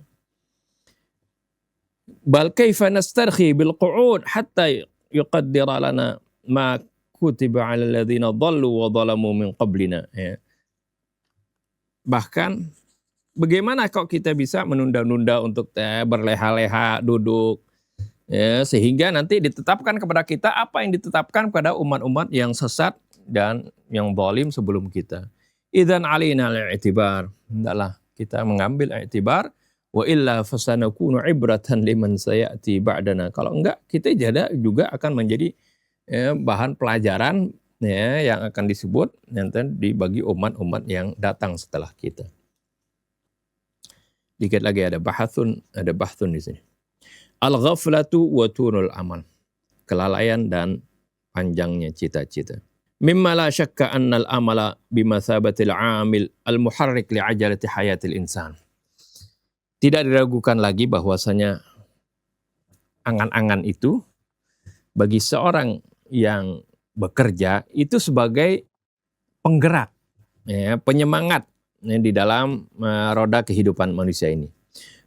Bal kaifa nastarhi bil qu'ud hatta yuqaddira lana ma kutiba 'alal ladzina dhallu wa dhalamu min qablina. Ya. Bahkan bagaimana kok kita bisa menunda-nunda untuk berleha-leha duduk ya, sehingga nanti ditetapkan kepada kita apa yang ditetapkan pada umat-umat yang sesat dan yang zalim sebelum kita. Idzan alaina al-i'tibar, hendaklah kita mengambil i'tibar. Wa illa fasanakunu ibratan liman sayati ba'dana. Kalau enggak, kita juga akan menjadi bahan pelajaran ya, yang akan disebut nanti dibagi umat-umat yang datang setelah kita. Dikit lagi ada bahthun di sini. Al-ghaflatu wa tunul amal. Kelalaian dan panjangnya cita-cita. Mimma la syakka annal amala bimathabatil amil al-muharrik li'ajalati hayatil insan. Tidak diragukan lagi bahwasanya angan-angan itu bagi seorang yang bekerja itu sebagai penggerak, ya, penyemangat ya, di dalam roda kehidupan manusia ini.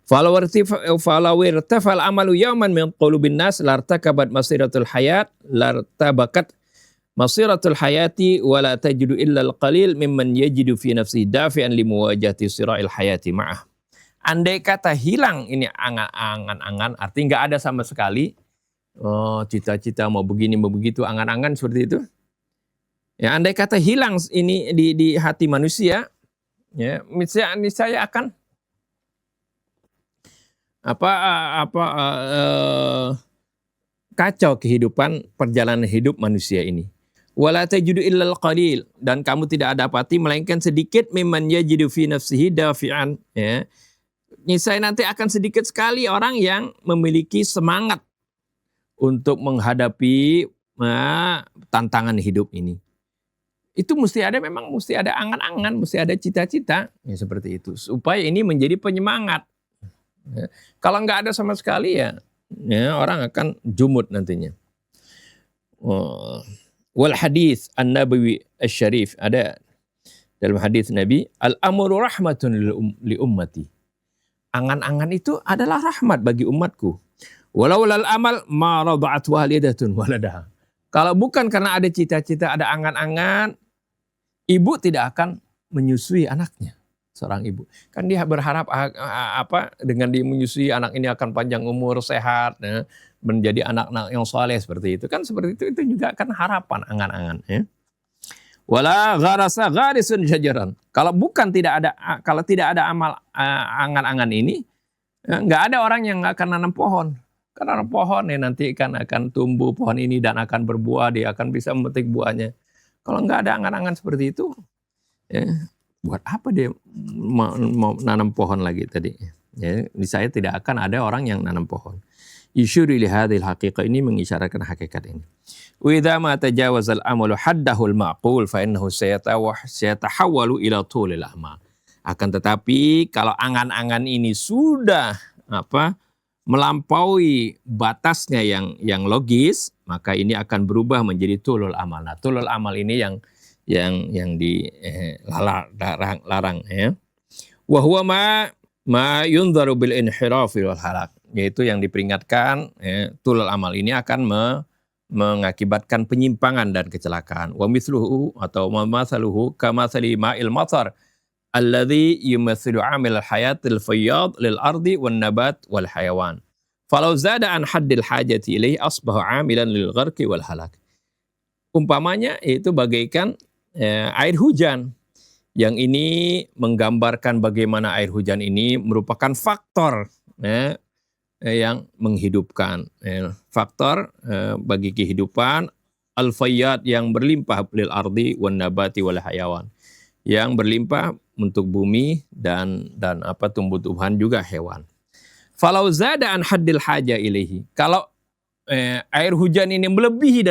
Falawirtafal amalu yawman min qulubin nas lartakabat masiratul hayat lartabakat masiratul hayati wala tajidu illa al-qalil mimman yajidu fi nafsihi dafi'an limuwajahati sira'il hayati ma'ah. Andai kata hilang ini angan-angan, artinya nggak ada sama sekali, Oh, cita-cita mau begini mau begitu, angan-angan seperti itu. Ya, andai kata hilang ini di hati manusia, ya, saya akan kacau kehidupan perjalanan hidup manusia ini. Wala tajidu illal qalil, dan kamu tidak dapati melainkan sedikit mimman yajidu fi nafsihi dafi'an, ya. Niscaya nanti akan sedikit sekali orang yang memiliki semangat untuk menghadapi tantangan hidup ini. Itu mesti ada angan-angan, mesti ada cita-cita, ya seperti itu. Supaya ini menjadi penyemangat. Ya. Kalau nggak ada sama sekali ya orang akan jumud nantinya. Wal hadis an-nabawi asy-syarif, ada dalam hadis Nabi, al-amru rahmatun li ummati. Angan-angan itu adalah rahmat bagi umatku. Walau lal amal ma rada'at walidatun waladaha. Kalau bukan karena ada cita-cita, ada angan-angan, ibu tidak akan menyusui anaknya. Seorang ibu, kan dia berharap dengan dia menyusui anak ini akan panjang umur, sehat, ya, menjadi anak-anak yang soleh seperti itu. Kan seperti itu juga kan harapan, angan-angan. Ya. Wala gharasa gharisun syajaran. Kalau tidak ada amal angan-angan ini, nggak ada orang yang akan nanam pohon. Karena pohon ya nanti kan akan tumbuh pohon ini dan akan berbuah, dia akan bisa memetik buahnya. Kalau nggak ada angan-angan seperti itu, ya, buat apa dia mau nanam pohon lagi tadi? Ya, saya tidak akan ada orang yang nanam pohon. Yusyuri li hadhil haqiqah, ini mengisyaratkan hakikat ini. Wa idza ma tajawazal amalu haddahu al-ma'qul fa innahu sayatahawwalu ila tulil amal. Akan tetapi kalau angan-angan ini sudah melampaui batasnya yang logis, maka ini akan berubah menjadi tulul amal. Nah, tulul amal ini yang dilarang, ya. Wa huwa ma yunzaru bil inhiraf wal halak, yaitu yang diperingatkan, ya, tulul amal ini akan mengakibatkan penyimpangan dan kecelakaan. Wa mithluhu atau mamathaluhu kamathali ma'il matar alladhi yumathilu amil hayatil fayyad lil ardi wan nabat wal hayawan. Falau zada an haddil hajati ilaihi asbaha amilan lil gharqi wal halak. Umpamanya itu bagaikan air hujan. Yang ini menggambarkan bagaimana air hujan ini merupakan faktor yang menghidupkan, faktor bagi kehidupan, al-fayyad yang berlimpah lil ardi wan nabati wal hayawan, yang berlimpah untuk bumi dan tumbuh-tumbuhan juga hewan. Falau zada an haddil haja ilaihi, kalau air hujan ini melebihi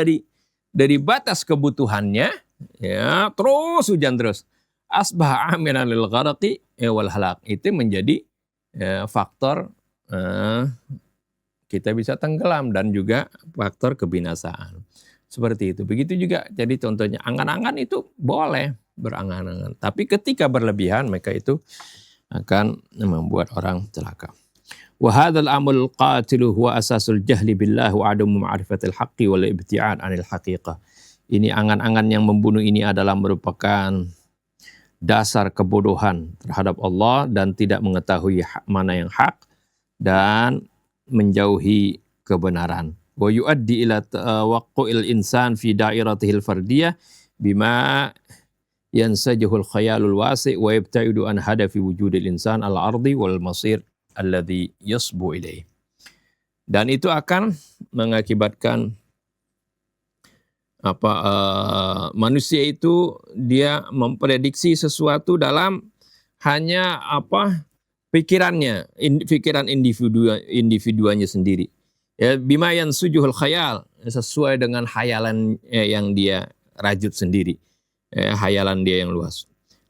dari batas kebutuhannya, ya terus hujan terus, asbah amilan lil gharqi wal halak, itu menjadi faktor kita bisa tenggelam dan juga faktor kebinasaan. Seperti itu. Begitu juga jadi contohnya angan-angan itu boleh berangan-angan, tapi ketika berlebihan maka itu akan membuat orang celaka. Wa hadzal amrul qatilu huwa asasul jahli billah wa adamu ma'rifatil haqqi wal ibti'ad 'anil haqiqah. Ini angan-angan yang membunuh ini adalah merupakan dasar kebodohan terhadap Allah dan tidak mengetahui mana yang hak dan menjauhi kebenaran. Wa yuaddi ila tawaqqu'il insan fi da'iratihil fardiyah bima yansajihul khayalul wasi' wa yabta'idu an hadafi wujudil insan al-ardi wal masir alladhi yasbu ilaih. Dan itu akan mengakibatkan manusia itu dia memprediksi sesuatu dalam hanya pikirannya, pikiran individuanya sendiri. Ya, bima yansujuhul khayal, sesuai dengan hayalan yang dia rajut sendiri, hayalan dia yang luas.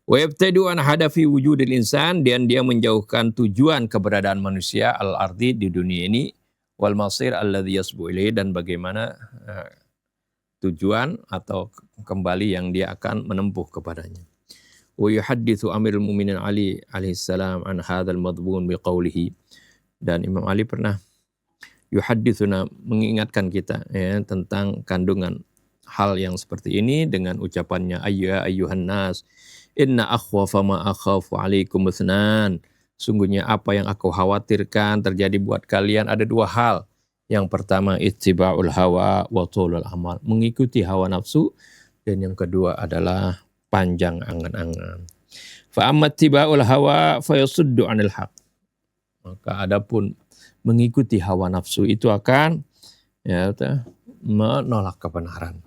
Wa yabtadu an hadafi wujudil insan, dan dia menjauhkan tujuan keberadaan manusia al-ardi di dunia ini, wal masir alladhi yasbu ilaihi, dan bagaimana tujuan atau kembali yang dia akan menempuh kepadanya. Wa yuhadditsu Amirul Mukminin Ali alaihissalam an hadzal madbun biqaulihi, dan Imam Ali pernah yuhadditsuna, mengingatkan kita tentang kandungan hal yang seperti ini dengan ucapannya, ayyuhan nas inna akhwafa ma akhafu alaikum itsnan, sungguhnya apa yang aku khawatirkan terjadi buat kalian ada dua hal. Yang pertama ittiba'ul hawa wa tulul amal, mengikuti hawa nafsu, dan yang kedua adalah panjang angan-angan. Fa amma ittiba'ul hawa fayasuddu 'anil haq. Maka adapun mengikuti hawa nafsu itu akan menolak kebenaran,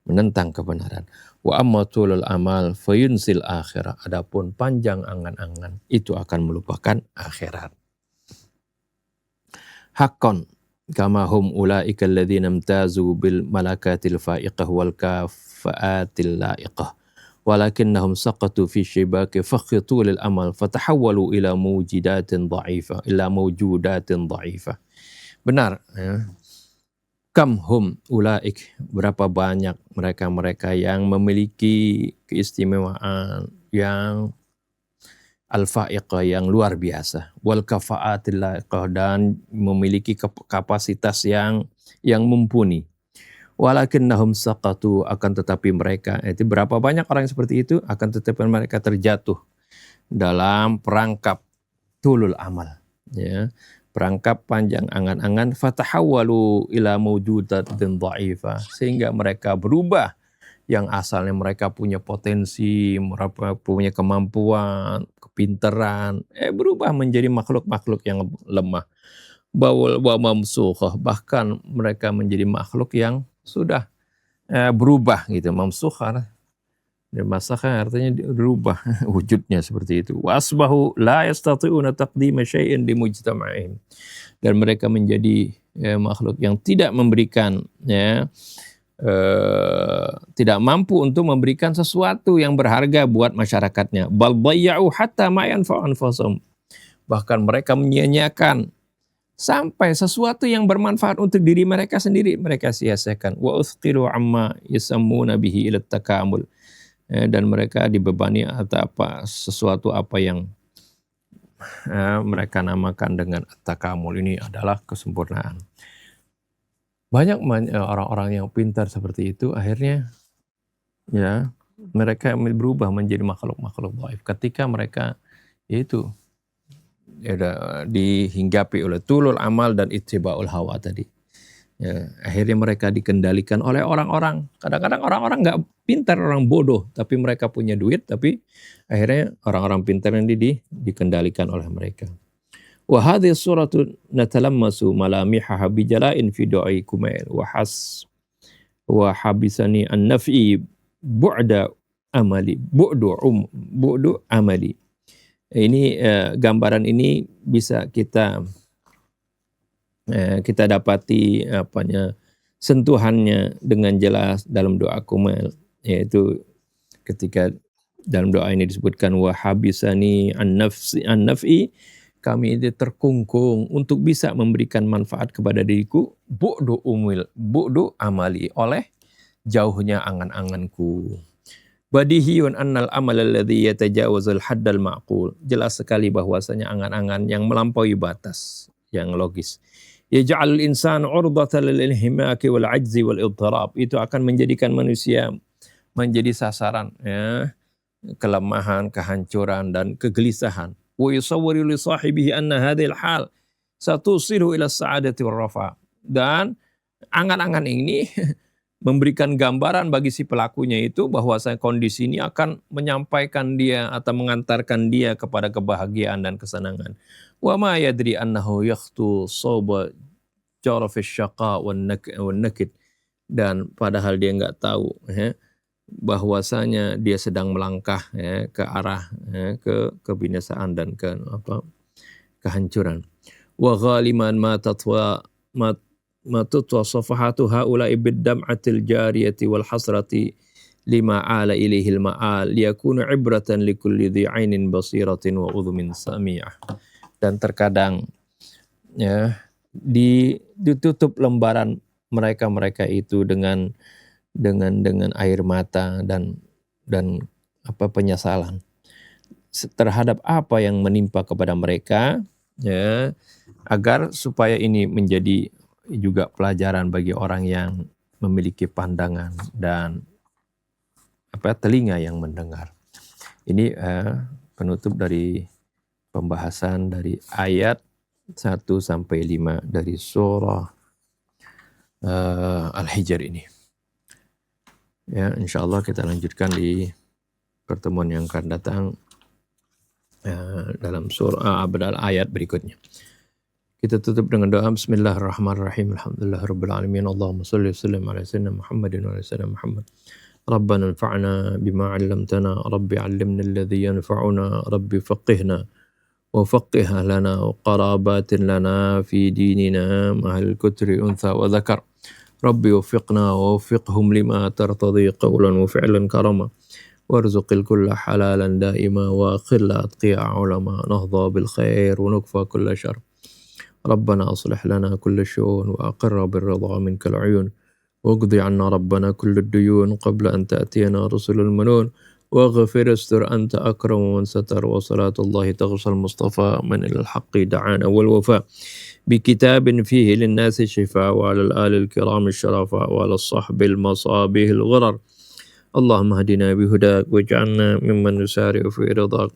menentang kebenaran. Wa amma tulul amal fayunsil akhirah. Adapun panjang angan-angan itu akan melupakan akhirat. Haqqan kama hum ulaika alladhina imtazu bil malakatil fa'iqah wal kafaatil la'iqah walakinnahum saqatu fi shibaki fakhitu lil amal fatahawwalu ila mawjudatin dha'ifah. Benar ya. Kam hum ulaik, berapa banyak mereka-mereka yang memiliki keistimewaan yang al-fa'iqah, yang luar biasa, wal kafaatil la'iqah, dan memiliki kapasitas yang mumpuni. Walakinnahum saqatu, akan tetapi mereka, itu berapa banyak orang seperti itu, akan tetapi mereka terjatuh dalam perangkap tulul amal, ya, perangkap panjang angan-angan, fatahawwalu ila mawjudatin dha'ifah, sehingga mereka berubah yang asalnya mereka punya potensi, mereka punya kemampuan, kepintaran, berubah menjadi makhluk-makhluk yang lemah. Bawal wa mamsukhah, bahkan mereka menjadi makhluk yang sudah berubah gitu, mamsukhah. Dan masakha artinya berubah wujudnya seperti itu. Wa asbahu la yastati'una taqdima syai'in li mujtama'ihim. Dan mereka menjadi makhluk yang tidak memberikan tidak mampu untuk memberikan sesuatu yang berharga buat masyarakatnya. Bal dayya'u hatta ma yanfa'u anfusahum. Bahkan mereka menyia-nyiakan sampai sesuatu yang bermanfaat untuk diri mereka sendiri mereka sia-siakan. Wa uthqilu amma yasammuna bihi ila takamul. Dan mereka dibebani sesuatu apa yang mereka namakan dengan takamul. Ini adalah kesempurnaan. Banyak orang-orang yang pintar seperti itu, akhirnya ya mereka berubah menjadi makhluk-makhluk dhaif ketika mereka itu dihinggapi oleh tulul amal dan ittiba'ul hawa tadi. Ya, akhirnya mereka dikendalikan oleh orang-orang. Kadang-kadang orang-orang nggak pintar, orang bodoh, tapi mereka punya duit, tapi akhirnya orang-orang pintar ini dikendalikan oleh mereka. Wa hadhihi suratu natalammasu malamihaha bijala'in fi du'ai kumail wa habisani an-naf'i bu'du amali. Ini gambaran ini bisa kita dapati sentuhannya dengan jelas dalam doa kumail, yaitu ketika dalam doa ini disebutkan wa habisani an-naf'i, kami itu terkungkung untuk bisa memberikan manfaat kepada diriku, bu'du amali, oleh jauhnya angan-anganku. Badihiyun annal amal alladhi yatajawazul haddal ma'qul. Jelas sekali bahwasanya angan-angan yang melampaui batas, yang logis. Yaj'alul insanu 'urdatan lil inhimaki wal 'ajzi wal idtirab. Itu akan menjadikan manusia menjadi sasaran kelemahan, kehancuran dan kegelisahan. Wa yusawwiru li sahibihi anna hadhil hal satusilu ila sa'adati war rafa. Dan angan-angan ini memberikan gambaran bagi si pelakunya itu bahwasanya kondisi ini akan menyampaikan dia atau mengantarkan dia kepada kebahagiaan dan kesenangan. Wa ma yadri annahu yakhtu sawba jarafish syaqa wan nakid. Dan padahal dia enggak tahu bahwasanya dia sedang melangkah ke arah kebinasaan dan kehancuran. Wa ghaliman ma tatwa safahatu haula'i bid-dam'atil jariyati wal hasrati lima ala ilaihil ma'al liyakunu ibratan likulli dhi 'ainin basiratin wa udhumin sami'ah. Dan terkadang ditutup lembaran mereka itu dengan air mata dan penyesalan terhadap apa yang menimpa kepada mereka, agar supaya ini menjadi juga pelajaran bagi orang yang memiliki pandangan dan telinga yang mendengar. Ini penutup dari pembahasan dari ayat 1 sampai 5 dari surah Al-Hijr ini. Ya, insya Allah kita lanjutkan di pertemuan yang akan datang dalam surah ayat berikutnya. Kita tutup dengan doa. Bismillahirrahmanirrahim. Alhamdulillahirabbil alamin. Allahumma shalli wa sallim ala sayyidina Muhammadin wa ala sayyidina Muhammad. Rabbana anfa'na bima 'allamtana. Rabbi 'allimna alladhi yanfa'una. Rabbi faqihna wa faqih lana wa qarabatin lana fi dinina mahal kutri untha wa dhakar. Rabbi waffiqna wa waffiqhum lima tartadi qawlan wa fi'lan karama warzuqil kulla halalan daima wa khilla atqiya ulama nahda bil khair wa nukfa kulla syar. Rabbana aslih lana kulla syu'un wa aqirra bir ridha minkal uyun waqdi 'anna rabbana kulla duyun qabla an ta'tiyana rusulul manun waghfir astur anta akramu man satar wa salatullahi taghsal mustafa man ilal haqqi da'ana wal wafa بكتاب فيه للناس شفاء وعلى الآل الكرام الشرفاء وعلى الصحب المصابيح الغرر اللهم اهدنا بهداك واجعلنا ممن نسارع في رضاك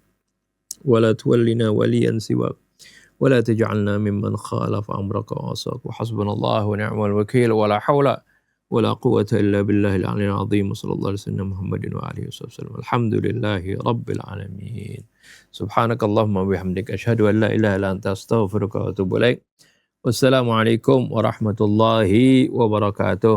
ولا تولنا وليا سواك ولا تجعلنا ممن خالف أمرك وعصاك وحسبنا الله ونعم الوكيل ولا حول ولا قوة إلا بالله العلي العظيم وصلى الله على سيدنا محمد وآله وسلم الحمد لله رب العالمين سبحانك اللهم وبحمدك أشهد أن لا إله إلا أنت أستغفرك وأتوب إليك والسلام عليكم ورحمة الله وبركاته.